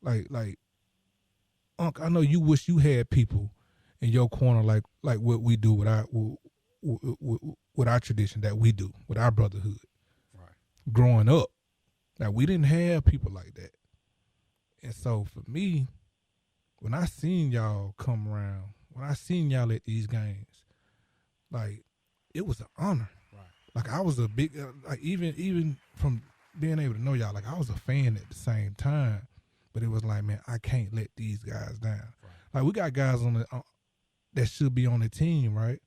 Like, Unc, I know you wish you had people in your corner like what we do with our tradition that we do, with our brotherhood. Right. Growing up. Now, we didn't have people like that. And so, for me, when I seen y'all come around, when I seen y'all at these games, like, it was an honor. Right. Like, I was a big, even from being able to know y'all, like, I was a fan at the same time. But it was like, man, I can't let these guys down. Right. Like, we got guys on that should be on the team, right?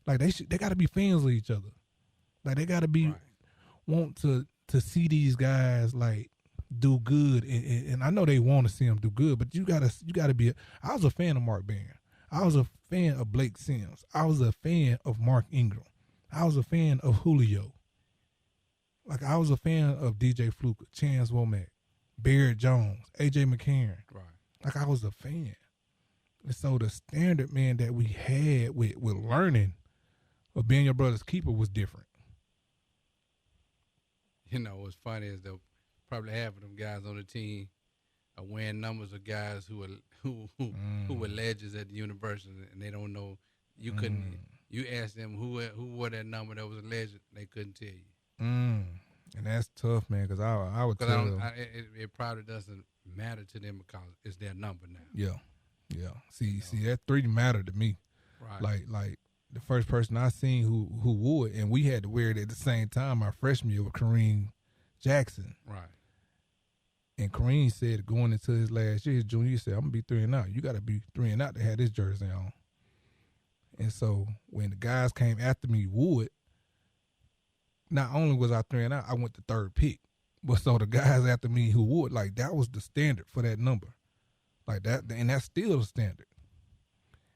Like, they got to be fans of each other. Like, they got to be, want to see these guys, like, do good. And I know they want to see them do good, but you gotta be, I was a fan of Mark Barron. I was a fan of Blake Sims. I was a fan of Mark Ingram. I was a fan of Julio. Like, I was a fan of DJ Fluker, Chance Womack, Barrett Jones, AJ McCarron. Right. Like, I was a fan. And so the standard, man, that we had with learning of being your brother's keeper was different. What's funny is that probably half of them guys on the team are wearing numbers of guys who were legends at the university, and they don't know. You couldn't. You ask them who wore that number that was a legend, they couldn't tell you. And that's tough, man, because I would tell them. It probably doesn't matter to them because it's their number now. Yeah. See, that 3 mattered to me. Right. Like the first person I seen who wore it, and we had to wear it at the same time our freshman year with Kareem Jackson. Right. And Kareem said going into his last year, his junior year, he said, I'm going to be 3 and out. You got to be 3 and out to have this jersey on. And so when the guys came after me wore it, not only was I 3 and out, I went to 3rd pick. But so the guys after me who wore it, like, that was the standard for that number. Like that, and that's still the standard.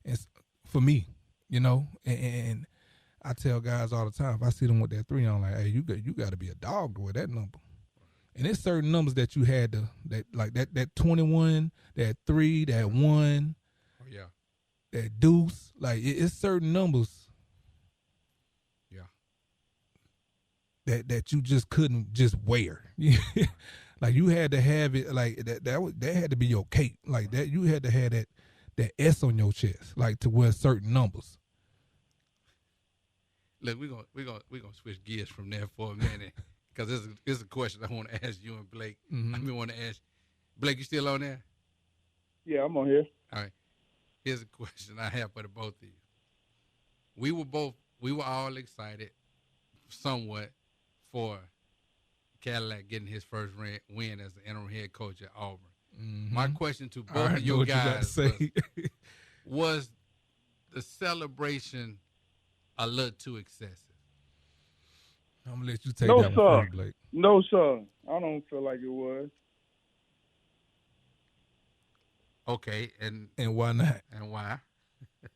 It's for me, and I tell guys all the time, if I see them with that 3 on, like, hey, you got to be a dog to wear that number. And there's certain numbers that you had to, that 21, that 3, that 1, oh, yeah, that deuce. Like, it's certain numbers. Yeah. That you just couldn't just wear. Like you had to have it like that had to be your cape. Like that you had to have that S on your chest, like to wear certain numbers. Look, we're gonna switch gears from there for a minute because this is a question I want to ask you and Blake. Mm-hmm. I want to ask Blake, you still on there? Yeah, I'm on here. All right. Here's a question I have for the both of you. We were all excited somewhat for Cadillac getting his first win as the interim head coach at Auburn. Mm-hmm. My question to both of you guys was the celebration a little too excessive? I'm going to let you take No, that sir. one first, Blake. No, sir. I don't feel like it was. Okay, and why not? And why?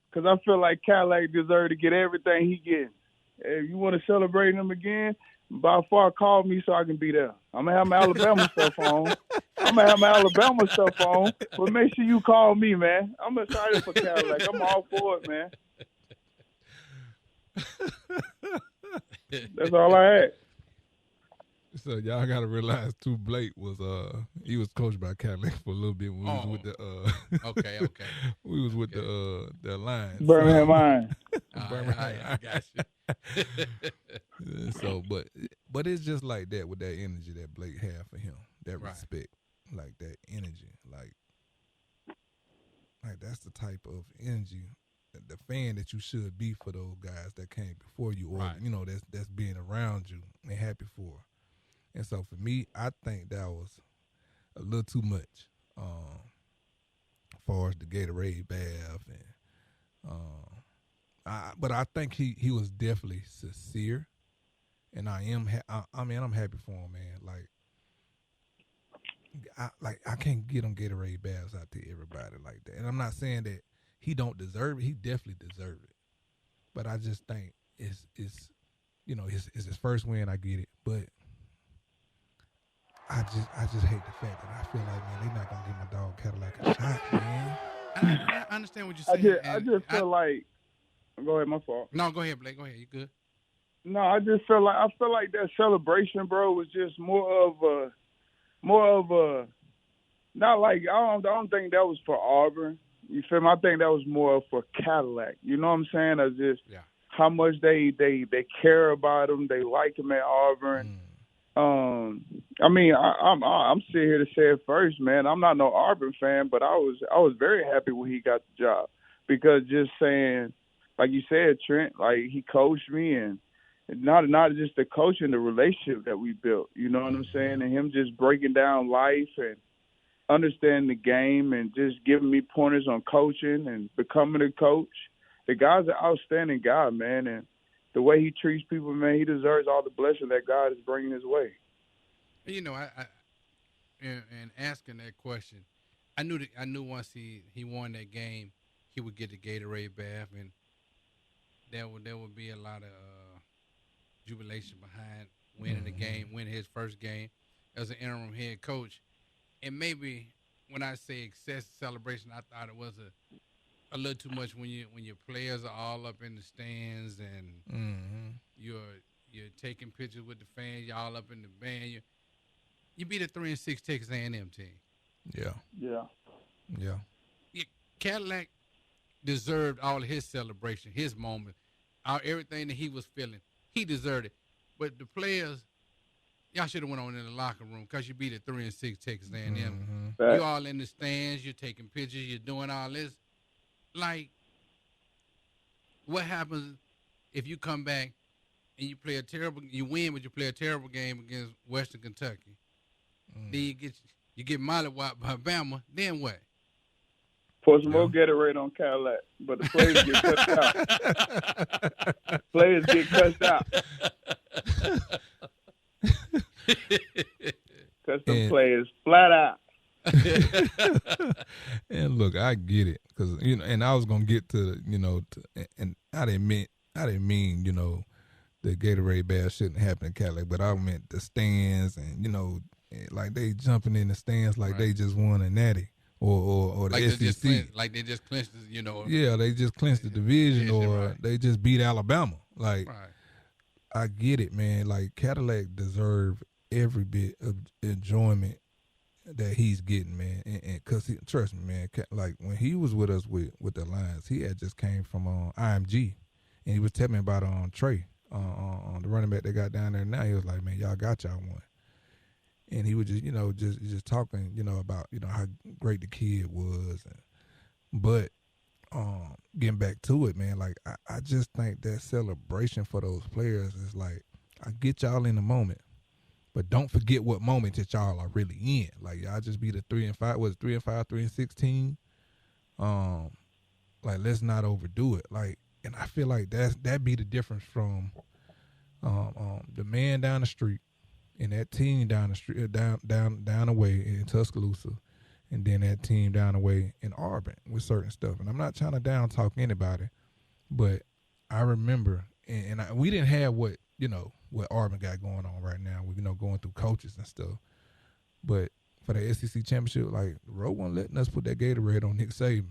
Because I feel like Cadillac deserved to get everything he gets. If you want to celebrate him again, by far call me so I can be there. I'm going to have my Alabama stuff on. But make sure you call me, man. I'm excited for Cadillac. I'm all for it, man. That's all I had. So y'all gotta realize too, Blake was he was coached by Cadillac for a little bit when we was with the okay. we was with the Alliance. Birmingham Iron. I got you. So but it's just like that with that energy that Blake had for him. That respect. Like that energy. Like that's the type of energy, the fan that you should be for those guys that came before you, or you know, that's being around you and happy for. And so for me, I think that was a little too much, as far as the Gatorade bath, and but I think he was definitely sincere, and I'm happy for him, man. I can't get them Gatorade baths out to everybody like that, and I'm not saying that he don't deserve it. He definitely deserves it, but I just think it's you know, it's his first win. I get it, but I just hate the fact that I feel like, man, they're not gonna give my dog Cadillac a shot, man. I understand what you're saying. I just feel like. Go ahead, my fault. No, go ahead, Blake. Go ahead. You good? No, I feel like that celebration, bro, was just more of a. Not like I don't think that was for Auburn. You feel me? I think that was more for Cadillac. You know what I'm saying? As just how much they care about him. They like him at Auburn. I mean, I'm sitting here to say it first, man. I'm not no Auburn fan, but I was very happy when he got the job, because just saying, like you said, Trent, like he coached me, and not just the coaching, the relationship that we built. You know what I'm saying? And him just breaking down life and understanding the game and just giving me pointers on coaching and becoming a coach. The guy's an outstanding guy, man, and the way he treats people, man, he deserves all the blessing that God is bringing his way. You know, I in asking that question, I knew once he won that game, he would get the Gatorade bath, and there would be a lot of jubilation behind winning the game, winning his first game as an interim head coach. And maybe when I say excessive celebration, I thought it was a little too much when your players are all up in the stands and you're taking pictures with the fans, y'all up in the band. You beat a 3-6 Texas A&M team. Yeah. Cadillac deserved all of his celebration, his moment, everything that he was feeling. He deserved it. But the players, y'all should have went on in the locker room because you beat a 3-6 Texas A&M. You all in the stands, you're taking pictures, you're doing all this. Like, what happens if you come back and you win, but you play a terrible game against Western Kentucky? Then you get mollywopped by Bama. Then what? Pour some more Gatorade on Cadillac, but the players get cussed out. Cuss them players flat out. And look, I get it, because you know, and I was gonna get to, you know, and I didn't mean, you know, the Gatorade bath shouldn't happen in Cadillac, but I meant the stands, and you know, like they jumping in the stands like they just won a natty or the like SEC, like they just clinched, you know. Yeah, they just clinched the division, or they just beat Alabama. Like, I get it, man. Like Cadillac deserved every bit of enjoyment that he's getting, man. And cause trust me, man, like when he was with us with the Lions, he had just came from IMG, and he was telling me about Trey, on the running back they got down there now. He was like, man, y'all got y'all one. And he was just, just talking, about, how great the kid was. But getting back to it, man, like I just think that celebration for those players is like, I get y'all in the moment, but don't forget what moment that y'all are really in. Like y'all just be the 3-5, was it 3-5, 3-16? Like let's not overdo it. Like, and I feel like that be the difference from the man down the street and that team down the street, down the way in Tuscaloosa, and then that team down the way in Auburn with certain stuff. And I'm not trying to down talk anybody, but I remember, and we didn't have what Auburn got going on right now. We going through coaches and stuff. But for the SEC championship, like Roe wasn't letting us put that Gatorade on Nick Saban.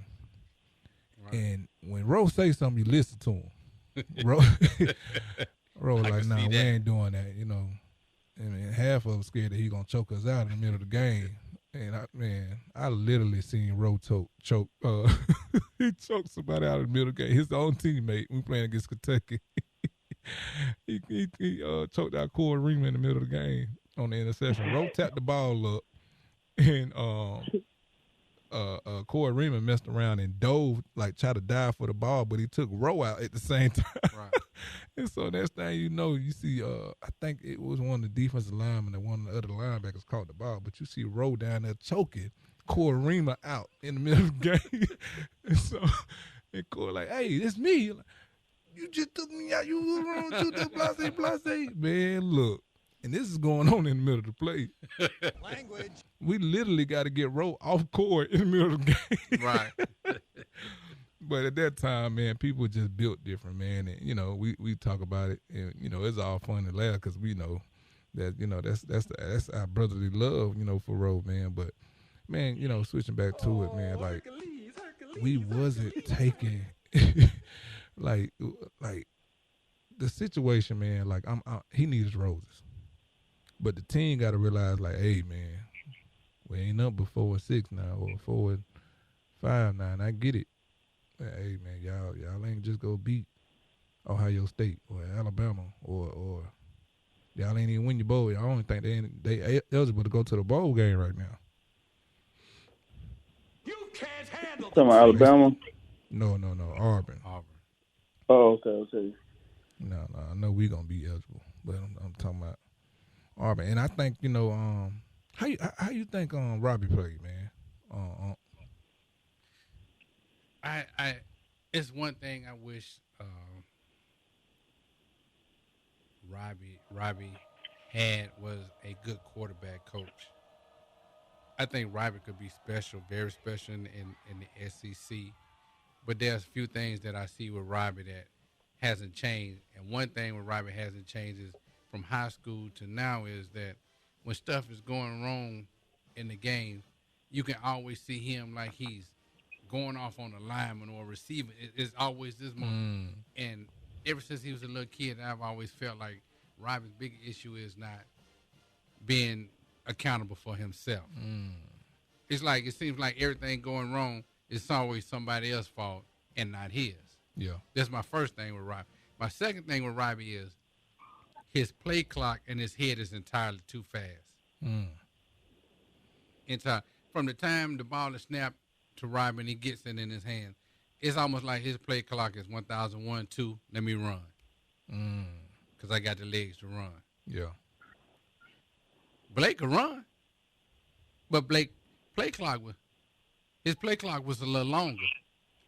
Right. And when Roe say something, you listen to him. Roe like, nah, we ain't doing that. And half of them scared that he gonna choke us out in the middle of the game. And I literally seen Roe choke. He choked somebody out in the middle of the game. His own teammate. We playing against Kentucky. he choked out Corey Reamer in the middle of the game on the interception. Roe tapped the ball up, and Corey Reamer messed around and dove, like tried to dive for the ball, but he took Roe out at the same time. Right. And so next thing you see, I think it was one of the defensive linemen and one of the other linebackers caught the ball, but you see Roe down there choking Corey Reamer out in the middle of the game. And Corey like, hey, it's me. Like, you just took me out. You was wrong to the blase. Man, look. And this is going on in the middle of the play. Language. We literally got to get Roe off court in the middle of the game. Right. But at that time, man, people just built different, man. And, we talk about it. And, it's all fun and laugh because we know that, that's our brotherly love, for Roe, man. But, man, switching back to it, man, like, we wasn't taking, like the situation, man, like, he needs roses. But the team got to realize, like, hey, man, we ain't up but 4-6 now or 4-5 now, and I get it. Hey, man, y'all ain't just go beat Ohio State or Alabama or y'all ain't even win your bowl. I don't think they eligible to go to the bowl game right now. You can't handle talking about Alabama? No, Auburn. Oh, okay. No, I know we gonna be eligible, but I'm talking about Auburn. And I think how you think Robbie played, man? It's one thing I wish Robbie had was a good quarterback coach. I think Robbie could be special, very special in the SEC. But there's a few things that I see with Robbie that hasn't changed. And one thing with Robbie hasn't changed is from high school to now is that when stuff is going wrong in the game, you can always see him like he's going off on a lineman or a receiver. It's always this moment. And ever since he was a little kid, I've always felt like Robbie's big issue is not being accountable for himself. It's like it seems like everything going wrong is always somebody else's fault and not his. Yeah. That's my first thing with Robbie. My second thing with Robbie is his play clock and his head is entirely too fast. From the time the ball is snapped to Robbie and he gets it in his hand, it's almost like his play clock is 1,001, 2, let me run. Because I got the legs to run. Yeah. Blake could run, but Blake his play clock was a little longer.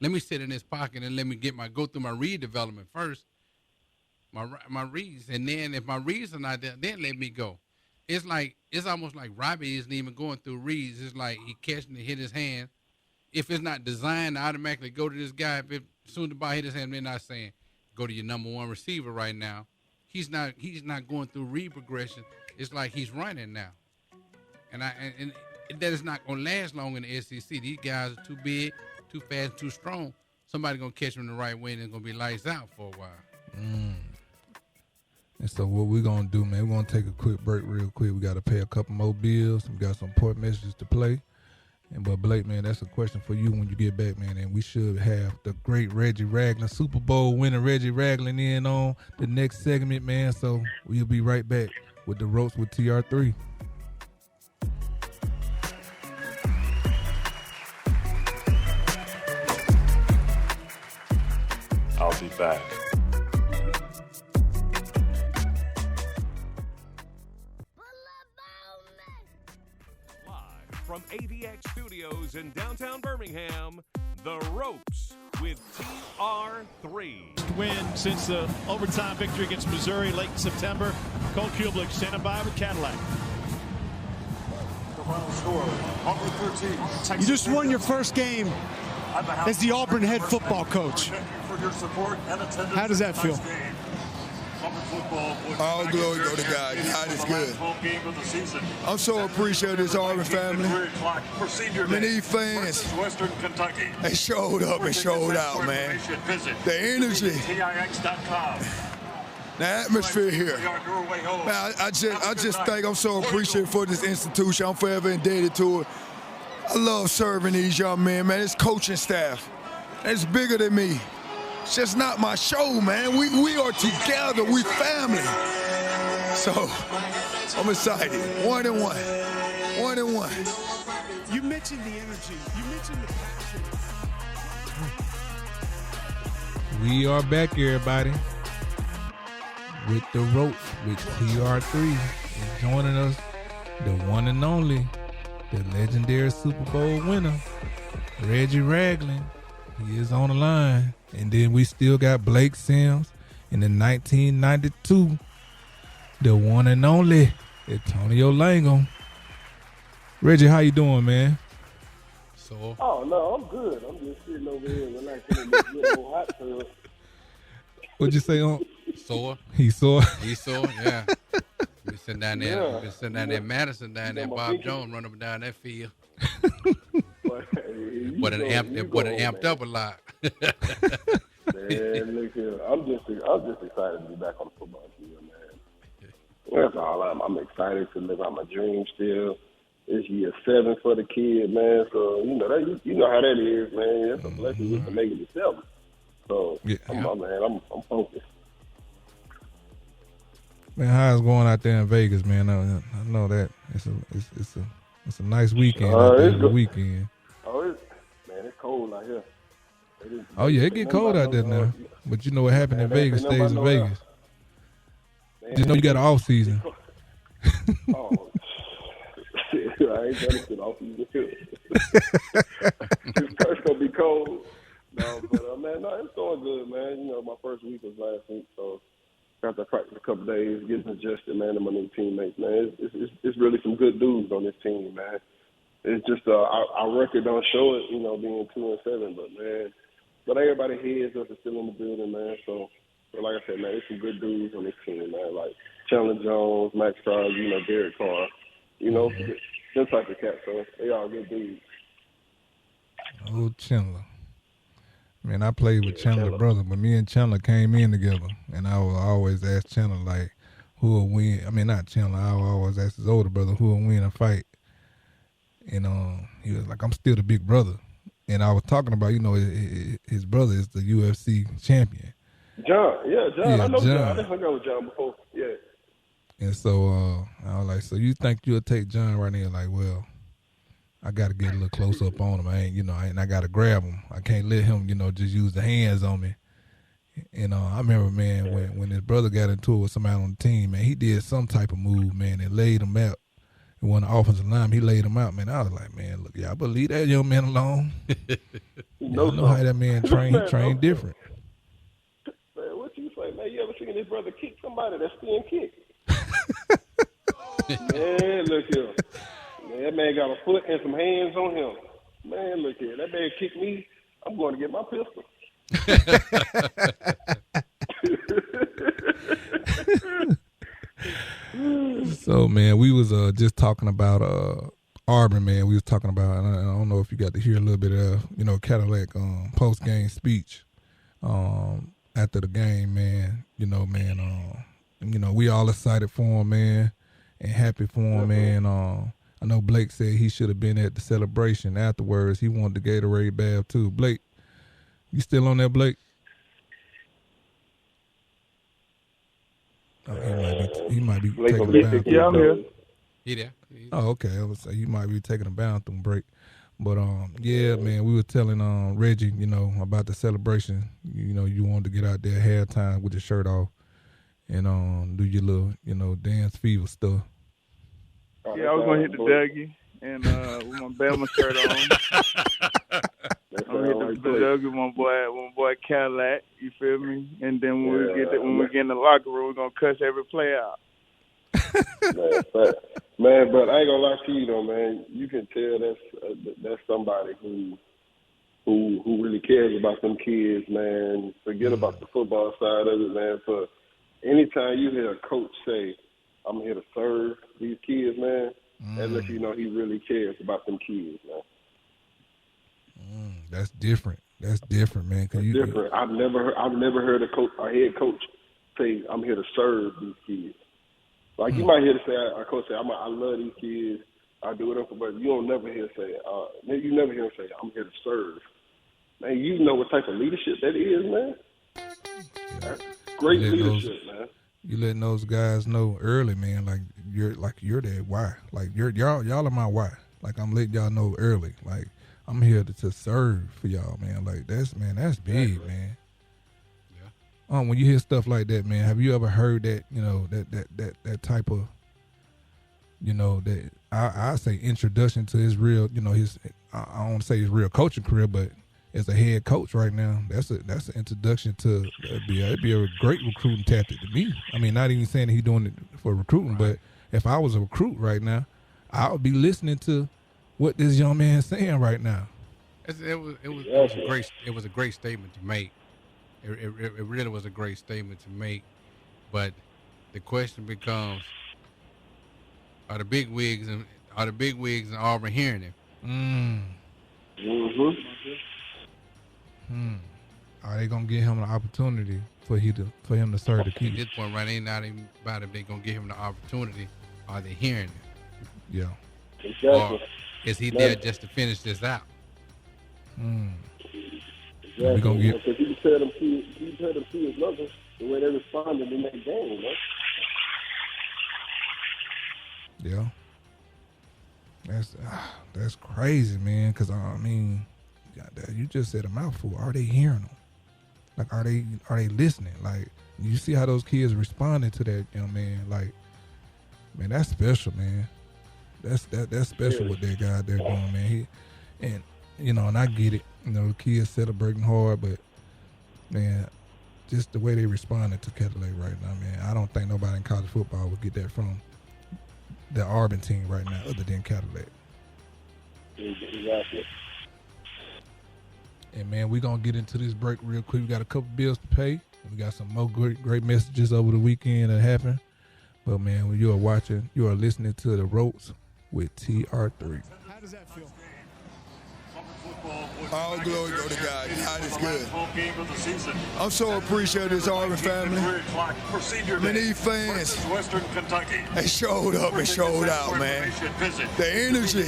Let me sit in his pocket and let me go through my read development first, my reads, and then if my reads are not there, then let me go. It's almost like Robbie isn't even going through reads. It's like he catching it, hit his hand. If it's not designed to automatically go to this guy, if soon the ball hit his hand, they're not saying go to your number one receiver right now. He's not going through read progression. It's like he's running now, and that is not going to last long in the SEC. These guys are too big, too fast, too strong. Somebody's going to catch them the right way, and it's going to be lights out for a while. And so what we're going to do, man, we're going to take a quick break real quick. We got to pay a couple more bills. We got some important messages to play. But Blake, man, that's a question for you when you get back, man. And we should have the great Reggie Ragland, Super Bowl winner Reggie Ragland in on the next segment, man. So we'll be right back with the Ropes with TR3. I'll be back. From AVX Studios in downtown Birmingham, The Ropes with TR3. Win since the overtime victory against Missouri late in September. Cole Kublik standing by with Cadillac. The final score, Auburn 13. You just won your first game as the Auburn head football coach. For your support and attendance. How does that feel? All glory go to God. God is good. I'm so appreciative of this Auburn family. These fans, they showed up and showed out, man. The energy, the atmosphere here. Man, I just think I'm so appreciative for this institution. I'm forever indebted to it. I love serving these young men, man. It's coaching staff. It's bigger than me. It's just not my show, man. We are together. We family. So I'm excited. 1-1. 1-1. You mentioned the energy. You mentioned the passion. We are back, everybody, with the Ropes with TR3. And joining us, the one and only, the legendary Super Bowl winner, Reggie Ragland. He is on the line. And then we still got Blake Sims in the 1992, the one and only Antonio Langham. Reggie, how you doing, man? So. Oh, no, I'm good. I'm just sitting over here relaxing in this little hot tub. What'd you say, Sore. He's sore? He's sore, yeah. Been sitting down there, in Madison, down there, Bob Jones running up and down that field. But it amped up a lot. Man, look here. I'm just excited to be back on the football field, man. That's all. I'm excited to live out my dream still. It's year 7 for the kid, man. So you know how that is, man. It's a blessing just to make it to 7. So I'm focused. Man, how's it going out there in Vegas, man? I know that it's a nice weekend out there. The weekend. It's cold out here. Oh yeah, it get cold out there now. But you know what happened in Vegas stays in Vegas. Just know you got an off season. Oh, I ain't done it off season. It's gonna be cold. No, but man, it's going good, man. You know, my first week was last week, so got to practice a couple days, getting adjusted, man, to my new teammates, man. It's really some good dudes on this team, man. It's just our record don't show it, you know, being 2-7, but everybody heads up is still in the building, man. So like I said, man, there's some good dudes on this team, man. Like Chandler Jones, Max Crosby, you know, Derek Carr, you know, them type of cats. So they all good dudes. Oh, Chandler. Man, I played with Chandler's brother, but me and Chandler came in together, and I would always ask Chandler, like, who will win. I mean, not Chandler. I would always ask his older brother who will win a fight. And he was like, I'm still the big brother. And I was talking about, you know, his brother is the UFC champion. John. Yeah, I know John. I John. didn't hung out with John before. Yeah. And so I was like, so you think you'll take John right now? Like, well, I got to get a little close up on him. I got to grab him. I can't let him, you know, just use the hands on me. And I remember, man, when his brother got into it with somebody on the team, man, he did some type of move, man, and laid him out. And when the offensive line, he laid him out, man. I was like, man, look, y'all better leave that young man alone. You know how that man trained. He trained different. Man, what you say, man? You ever seen his brother kick somebody that's still kick? Man, look here. Man, that man got a foot and some hands on him. Man, look here. That man kicked me. I'm going to get my pistol. So, man, we was just talking about Auburn, man. We was talking about, and I don't know if you got to hear a little bit of, you know, Cadillac post-game speech after the game, man. You know, man, you know, we all excited for him, man, and happy for him, man. I know Blake said he should have been at the celebration afterwards. He wanted the Gatorade bath too. Blake, you still on there, Blake? Oh, he might be taking a bathroom. Yeah, I'm here. He there. Oh, okay. I would say you might be taking a bathroom break. But yeah, man, we were telling Reggie, you know, about the celebration. You know, you wanted to get out there halftime with your shirt off and do your little, you know, dance fever stuff. Yeah, I was gonna hit the Dougie and with my Bama shirt on. I'm gonna hit the Dougie with my boy Cadillac. You feel me? And then when we get in the locker room, we're gonna cuss every play out. Man, but I ain't gonna lie to you though, man. You can tell that's somebody who really cares about them kids, man. Forget about the football side of it, man. For anytime you hear a coach say, "I'm here to serve these kids," man, that lets you know he really cares about them kids, man. That's different. That's different, man. That's different. I've never heard a head coach say, "I'm here to serve these kids." Like you might hear a coach say, "I love these kids. I do it," but you don't never hear say, you never hear him say, "I'm here to serve." Man, you know what type of leadership that is, man. That's great leadership, man. You letting those guys know early, man. Like you're that why. Like y'all are my why. Like I'm letting y'all know early. Like I'm here to serve for y'all, man. Like that's big, man. When you hear stuff like that, man, have you ever heard that, you know, that type of, you know, that I say introduction to his real, you know, I don't want to say his real coaching career, but as a head coach right now, that's an introduction to it'd be a great recruiting tactic to me. I mean, not even saying that he's doing it for recruiting, but if I was a recruit right now, I would be listening to what this young man is saying right now. It was a great statement to make. It really was a great statement to make, but the question becomes: Are the big wigs in Auburn hearing him? Are they gonna give him an opportunity for him to serve the kids? At this point, right, ain't not even about if they gonna give him the opportunity. Are they hearing him? Yeah. Exactly. Or is he there just to finish this out? Exactly. Because you can tell them kids love them the way they responded in that game, man. Yeah. That's crazy, man. Because I mean, you just said a mouthful. Are they hearing them? Like, are they listening? Like, you see how those kids responding to that young man? Like, man, that's special, man. That's special what that guy there doing, man. And I get it. You know, the kids celebrating hard, but man, just the way they responded to Cadillac right now, man. I don't think nobody in college football would get that from the Auburn team right now, other than Cadillac. Exactly. And man, we're gonna get into this break real quick. We got a couple bills to pay. We got some more great messages over the weekend that happened. But man, when you are listening to the Ropes with TR3. How does that feel? All glory go to God. God is good. I'm so appreciative of this Auburn family. I mean, these fans, they showed up and showed out, man. The energy,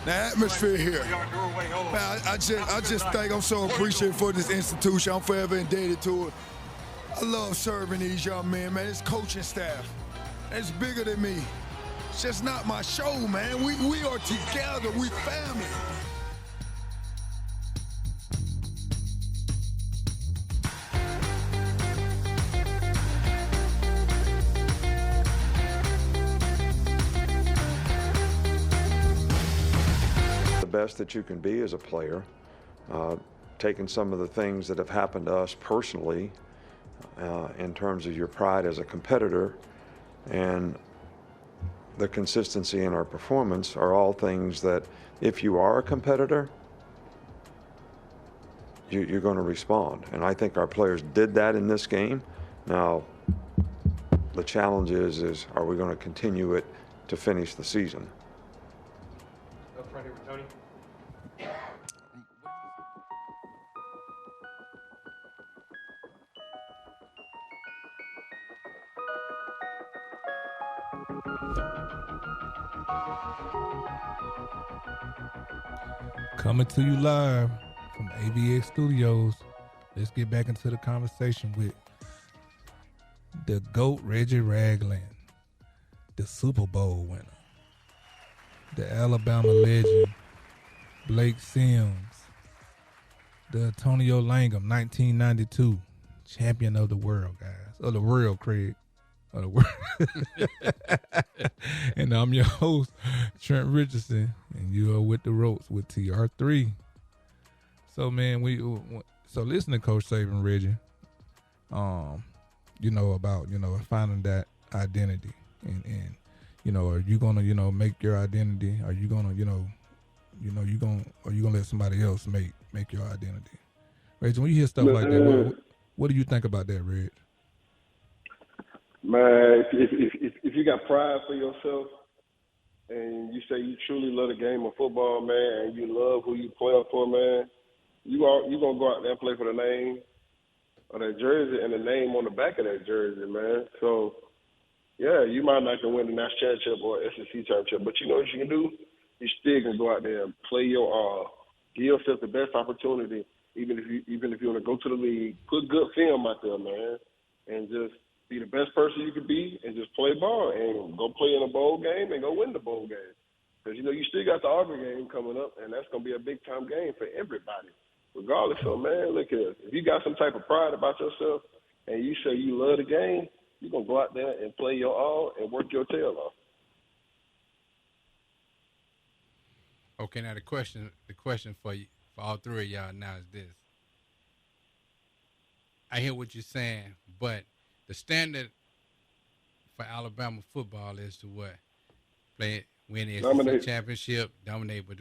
the atmosphere here. Man, I just think I'm so appreciative for this institution. I'm forever indebted to it. I love serving these young men, man. This coaching staff, it's bigger than me. It's just not my show, man. We are together. We family. The best that you can be as a player, taking some of the things that have happened to us personally in terms of your pride as a competitor and the consistency in our performance are all things that if you are a competitor, you're going to respond. And I think our players did that in this game. Now, the challenge is are we going to continue it to finish the season? Up front here with Tony. Coming to you live from AVX Studios. Let's get back into the conversation with the GOAT Reggie Ragland, the Super Bowl winner, the Alabama legend Blake Sims, the Antonio Langham 1992 champion of the world, guys. Of the world, Craig. Of the world. And I'm your host, Trent Richardson, and you are with the Ropes with TR3. So, man, so listen to Coach Saban, Reggie, about, finding that identity. And are you going to, make your identity? Are you going to, are you going to let somebody else make your identity? Reggie, when you hear stuff like that, what do you think about that, Reg? Man, if you got pride for yourself and you say you truly love the game of football, man, and you love who you play for, man, you gonna go out there and play for the name of that jersey and the name on the back of that jersey, man. So, yeah, you might not can win the national championship or SEC championship, but you know what you can do? You still can go out there and play your all. Give yourself the best opportunity, even if you want to go to the league. Put good film out there, man, and just be the best person you could be and just play ball and go play in a bowl game and go win the bowl game. Because, you still got the Auburn game coming up, and that's going to be a big-time game for everybody, regardless. So, man, look here. If you got some type of pride about yourself and you say you love the game, you're going to go out there and play your all and work your tail off. Okay, now the question for you, for all three of y'all now is this. I hear what you're saying, but the standard for Alabama football is to what? Win the SEC championship, dominate, but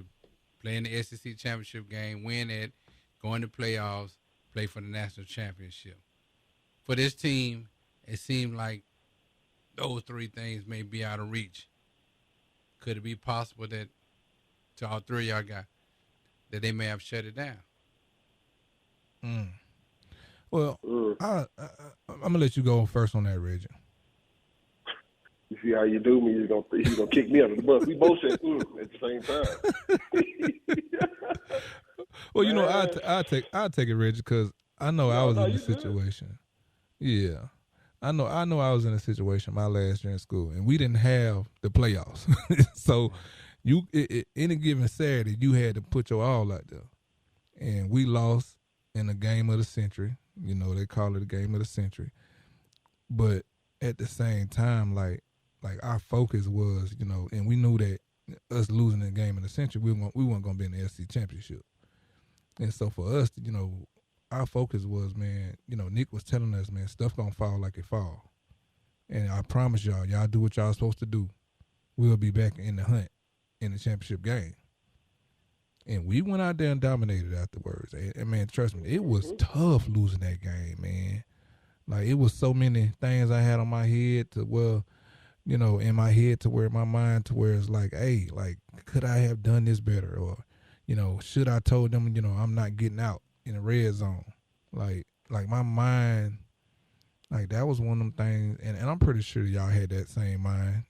play in the SEC championship game, win it, go into playoffs, play for the national championship. For this team, it seemed like those three things may be out of reach. Could it be possible that, to all three of y'all that they may have shut it down? Well, I'm going to let you go first on that, Reggie. You see how you do me, you're gonna kick me out of the bus. We both said at the same time. Well, I'll take it, Reggie, because I know I was in a situation. Good. Yeah. I know I was in a situation my last year in school, and we didn't have the playoffs. So any given Saturday, you had to put your all out there. And we lost in the game of the century. They call it a game of the century. But at the same time, like our focus was, and we knew that us losing the game of the century, we weren't going to be in the SEC championship. And so for us, our focus was, man, Nick was telling us, man, stuff going to fall like it fall. And I promise y'all do what y'all supposed to do. We'll be back in the hunt in the championship game. And we went out there and dominated afterwards. And man, trust me, it was tough losing that game, man. Like, it was so many things I had on my head in my head to where my mind to where it's like, hey, like, could I have done this better? Or, should I told them, I'm not getting out in the red zone? Like my mind, like, that was one of them things. And I'm pretty sure y'all had that same mind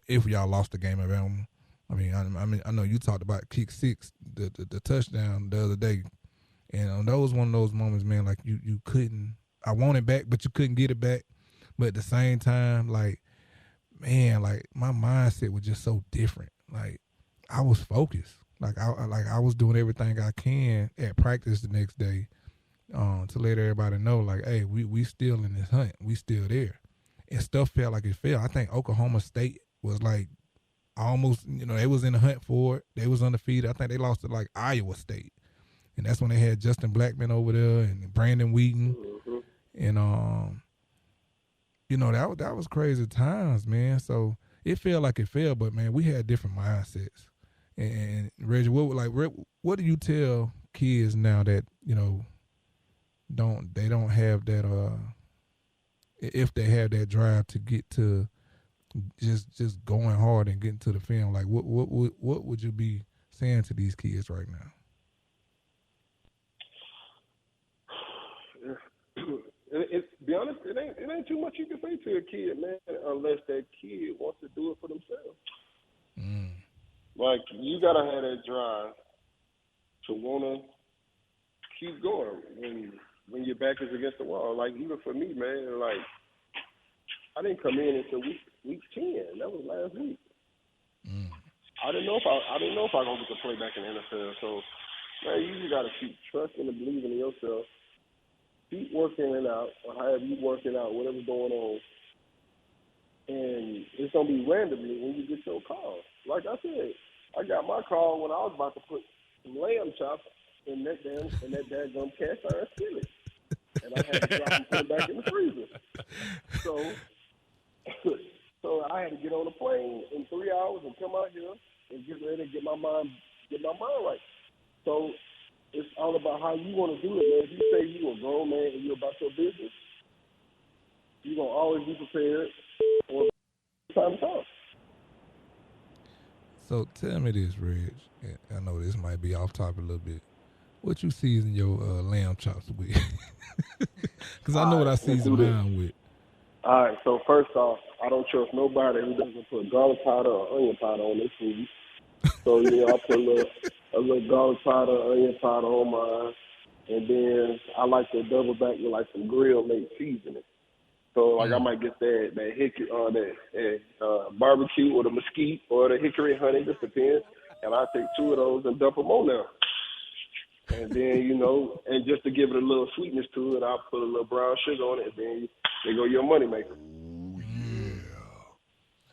if y'all lost the game at Alabama. I mean, I know you talked about kick six, the touchdown the other day, and that was one of those moments, man. Like you couldn't, I want it back, but you couldn't get it back. But at the same time, like, man, like my mindset was just so different. Like I was focused, like I was doing everything I can at practice the next day, to let everybody know, like, hey, we still in this hunt, we still there, and stuff felt like it fell. I think Oklahoma State was like, almost, they was in the hunt for it. They was undefeated. I think they lost to like Iowa State, and that's when they had Justin Blackman over there and Brandon Wheaton, and that was crazy times, man. So it felt like it fell, but man, we had different mindsets. And Reggie, what do you tell kids now that don't have that if they have that drive to get to just going hard and getting to the film, like what would you be saying to these kids right now? Be honest, it ain't too much you can say to a kid, man, unless that kid wants to do it for themselves. Like, you gotta have that drive want to keep going when your back is against the wall. Like, even for me, man, like, I didn't come in until week 10. That was last week. I didn't know if I was gonna get to play back in the NFL. So, man, you just gotta keep trusting and believing in yourself. Keep working it out, or however you work it out, whatever's going on. And it's gonna be randomly when you get your call. Like I said, I got my call when I was about to put some lamb chops in that damn cast iron skillet, and I had to drop and put it back in the freezer. So I had to get on a plane in 3 hours and come out here and get ready to get my mind right. So it's all about how you want to do it, man. If you say you a grown man and you're about your business, you're gonna always be prepared for time to talk. So tell me this, Reg. I know this might be off topic a little bit. What you season your lamb chops with? Because I know what I season mine with. All right, so first off, I don't trust nobody who doesn't put garlic powder or onion powder on their food. So, I put a little garlic powder, onion powder on mine, and then I like to double back with like some grill-made seasoning. So, like, I might get that hickory, that barbecue or the mesquite or the hickory honey, just depends. And I take 2 of those and dump them on there. And then, and just to give it a little sweetness to it, I'll put a little brown sugar on it, and then there go your moneymaker. Ooh, yeah.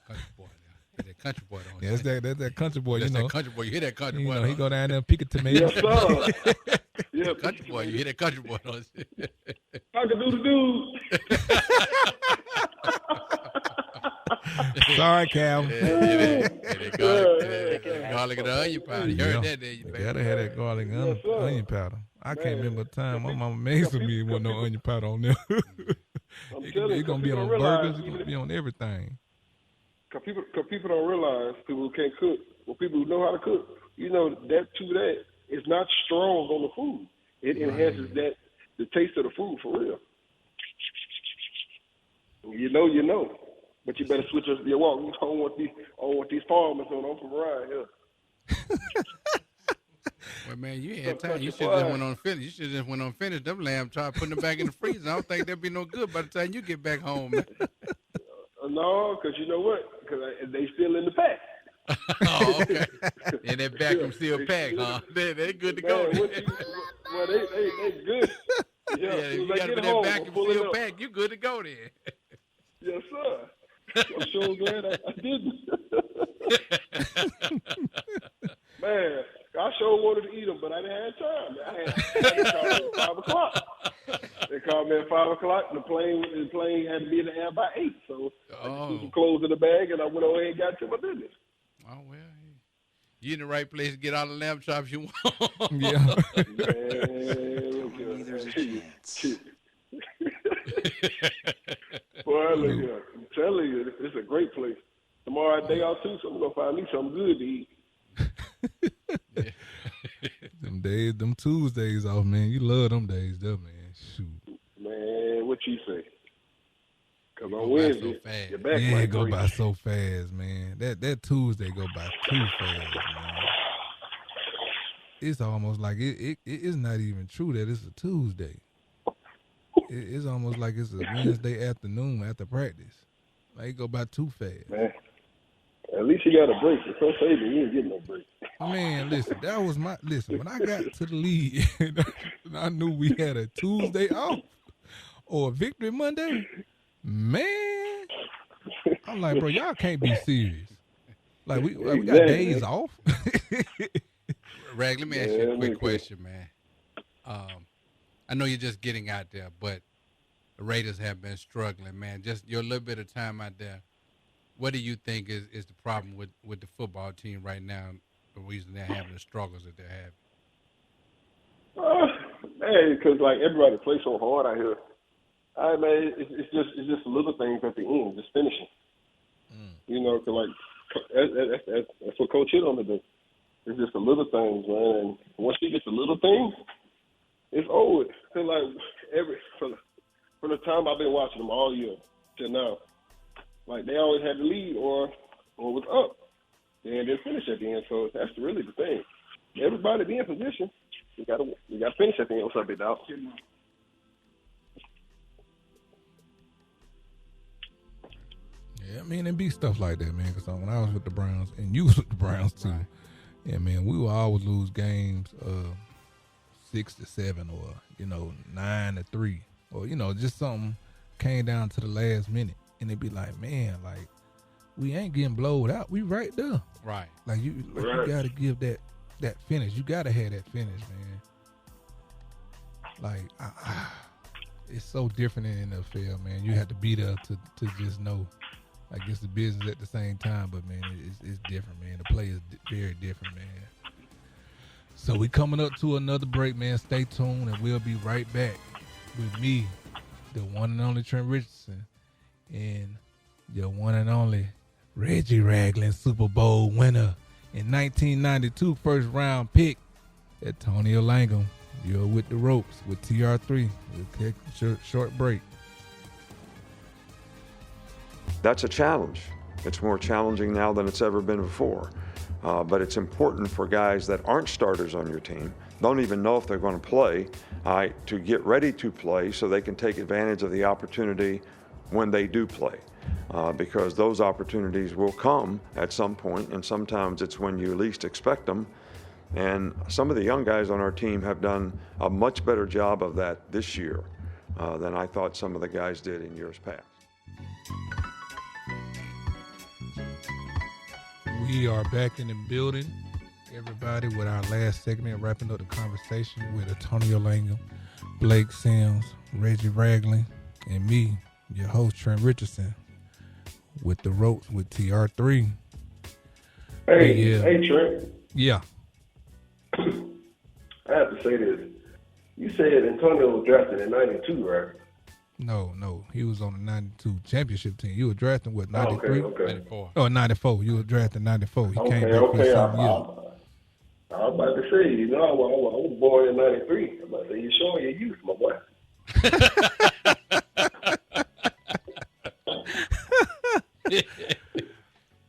Country boy. That country boy. Yeah, that's that country boy, That's that country boy. You hear that country boy. He go down there and pick a tomato. Yes, sir. Yeah, country boy. You hear that country boy. Cock-a-doodle-doo. Sorry, Cal. Garlic and onion powder. You heard that there. You gotta have that garlic and onion powder. I can't remember a time my mama made some me with no onion powder on there. It's going to be on burgers. It's going to be on everything. Cause people don't realize, people who can't cook, or people who know how to cook, that is not strong on the food. It enhances the taste of the food for real. You know. But you better switch your walk. I don't want these farmers on from around here. Well, man, you had time. You should have went on finish. You should have went on finish them lamb chops, putting them back in the freezer. I don't think they'll be no good by the time you get back home, man. No, because you know what? Because they still in the pack. Oh, okay. And that vacuum seal pack, huh? They're good to go. Well, they good. Yeah, you got to put that vacuum seal pack. You good to go then. Yes, sir. I'm sure glad I didn't. Man, I sure wanted to eat them, but I didn't have time. I had to call at 5 o'clock. They called me at 5 o'clock, and the plane had to be in the air by 8. So I threw some clothes in the bag, and I went over and got to my business. Oh, well, you in the right place to get all the lamb chops you want. Yeah. Man, there's a chance. Boy, look here. I'm telling you, it's a great place. Tomorrow I day off too, so I'm gonna find me something good to eat. Them Tuesdays off, man. You love them days, though, man. Shoot. Man, what you say? Because on Wednesday, your back might go by so fast, man. That Tuesday go by too fast, man. It's almost like it's not even true that it's a Tuesday. It's almost like it's a Wednesday afternoon after practice. Like, it go by too fast. Man, at least you got a break. It's so Saban, you ain't getting no break. Man, listen, when I got to the league, I knew we had a Tuesday off or a victory Monday. Man, I'm like, bro, y'all can't be serious. Like, we got days off. Rag, let me ask you a quick question, man. I know you're just getting out there, but the Raiders have been struggling, man. Just your little bit of time out there, what do you think is the problem with the football team right now, the reason they're having the struggles that they're having? Man, because, like, everybody plays so hard out here. Man, it's just little things at the end, just finishing. You know, cause like, that's what Coach hit on today. It's just the little things, man. And once you get the little things, it's over. Cause like from the time I've been watching them all year till now, like they always had the lead or was up, and then finish at the end. So that's really the thing. Everybody be in position. we gotta finish at the end. What's up, big dog? Yeah, I mean, it be stuff like that, man. Because when I was with the Browns, and you was with the Browns too, right. Yeah, man, we would always lose games 6-7 or 9-3 or just something came down to the last minute, and it'd be like, man, like we ain't getting blowed out. We right there, right? Like you got to give that finish. You got to have that finish, man. Like it's so different in the NFL, man. You have to be there to just know. Like it's the business at the same time, but man, it's different, man. The play is very different, man. So we coming up to another break, man. Stay tuned, and we'll be right back with me, the one and only Trent Richardson, and the one and only Reggie Ragland, Super Bowl winner in 1992, first round pick, Antonio Langham. You're with the Ropes with TR3. We'll take a short break. That's a challenge. It's more challenging now than it's ever been before. But it's important for guys that aren't starters on your team, don't even know if they're going to play, to get ready to play so they can take advantage of the opportunity when they do play. Because those opportunities will come at some point, and sometimes it's when you least expect them. And some of the young guys on our team have done a much better job of that this year than I thought some of the guys did in years past. We are back in the building, everybody, with our last segment, wrapping up the conversation with Antonio Langham, Blake Sims, Reggie Ragland, and me, your host, Trent Richardson, with the Ropes with TR3. Hey, Trent. Yeah. I have to say this. You said Antonio was drafted in 92, right? No. He was on the 92 championship team. You were drafting, what, 93? Okay. 94. Oh, 94. You were drafted 94. He came back for I some year. was about to say, I was born in 93. I'm about to say, you're showing your youth, my boy.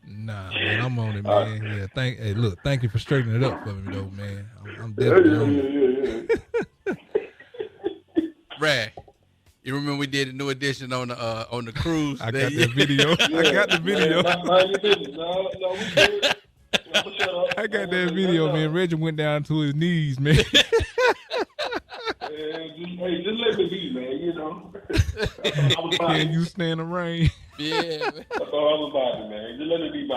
Nah, man, I'm on it, man. Yeah, thank you for straightening it up for me, though, man. I'm definitely on it. Rag, you remember we did a new edition on the cruise? I got that video. I got the video. I got that video, man. Reggie went down to his knees, man. Just let me be, man, Can you stand the rain? Yeah. That's all I was about, man. Just let me be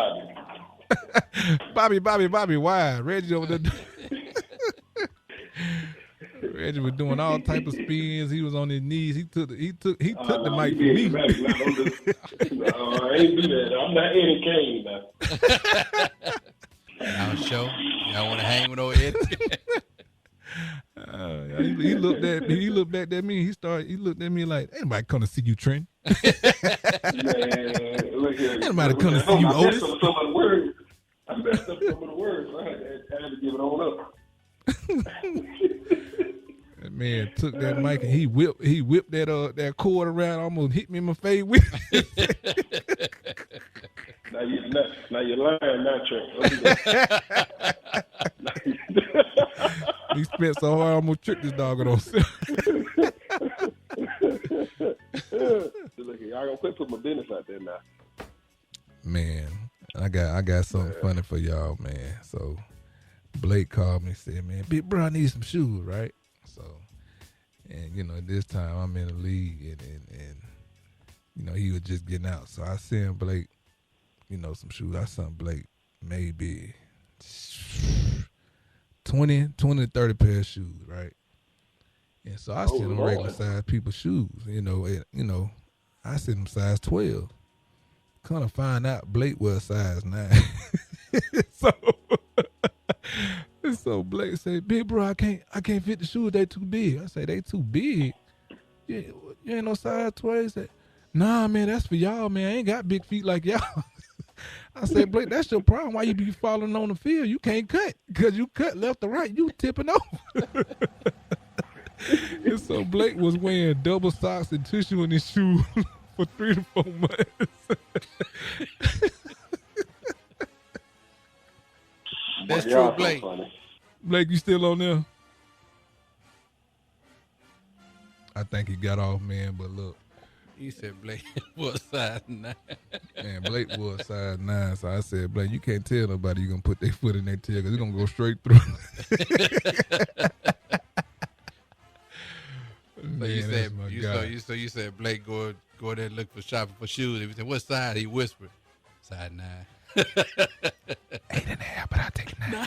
Bobby. Bobby, why? Reggie over there. Reggie was doing all type of spins. He was on his knees. He took the mic from me. No, I ain't do that. I'm not Eddie Kane now. Y'all show. Y'all want to hang with old Eddie? He looked back at me. He looked at me like, ain't nobody come to see you, Trent. Man, look here. Ain't nobody come to see you, Otis. I messed up some of the words. I had to give it on up. That man took that mic and he whipped that cord around, almost hit me in my face with it. Now you're lying now, Trent. He spent so hard, I almost tricked this dog on himself. Look, y'all gonna quit putting my business out there now. Man, I got something funny for y'all, man. So Blake called me and said, man, big bro, I need some shoes, right? So, and this time I'm in the league and he was just getting out. So I sent Blake, some shoes. I sent Blake maybe 20 to 30 pair of shoes, right? And so I sent them regular size people's shoes, I sent them size 12. Kind of find out Blake was size 9. So Blake said, big bro, I can't fit the shoes, they too big. I say, they too big? You ain't no size 12? He said, nah, man, that's for y'all, man. I ain't got big feet like y'all. I said, Blake, that's your problem. Why you be falling on the field? You can't cut. Because you cut left or right, you tipping over. And so Blake was wearing double socks and tissue in his shoes for 3 to 4 months. That's true, Blake. Blake, you still on there? I think he got off, man. But look, You said Blake was size 9. man, Blake was size 9, so I said, Blake, you can't tell nobody you're gonna put their foot in their tail because it's gonna go straight through. So you said Blake go there and look for shopping for shoes. If you said what size, he whispered, size 9. 8.5, but I'll take 9.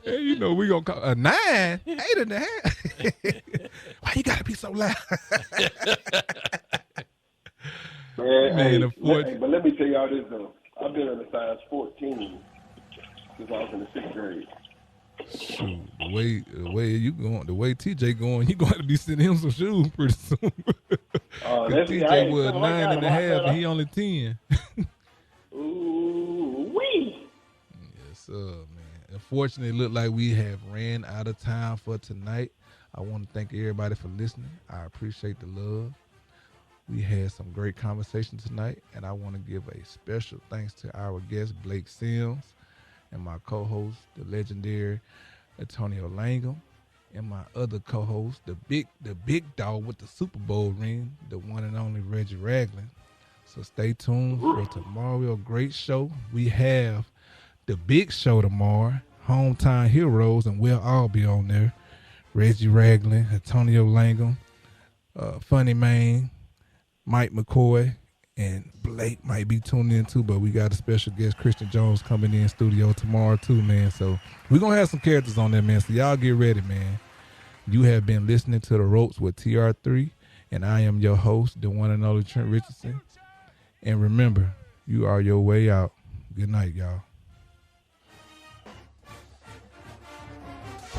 Hey, you know we gonna call a 9, 8.5. Why you gotta be so loud? Man, but let me tell y'all this though. I've been in a size 14 since I was in the 6th grade. Shoot, the way you going, the way TJ going, you gonna have to be sending him some shoes pretty soon. TJ was 9.5 and he only 10. Ooh wee. Yes, sir, man. Unfortunately, it looked like we have ran out of time for tonight. I want to thank everybody for listening. I appreciate the love. We had some great conversation tonight, and I want to give a special thanks to our guest, Blake Sims, and my co-host, the legendary Antonio Langham, and my other co-host, the big dog with the Super Bowl ring, the one and only Reggie Ragland. So stay tuned for tomorrow. A great show. We have the big show tomorrow, Hometown Heroes, and we'll all be on there. Reggie Ragland, Antonio Langham, Funnymaine, Mike McCoy, and Blake might be tuning in too, but we got a special guest, Christian Jones, coming in studio tomorrow too, man. So we're going to have some characters on there, man. So y'all get ready, man. You have been listening to The Ropes with TR3, and I am your host, the one and only Trent Richardson. And remember, you are your way out. Good night, y'all.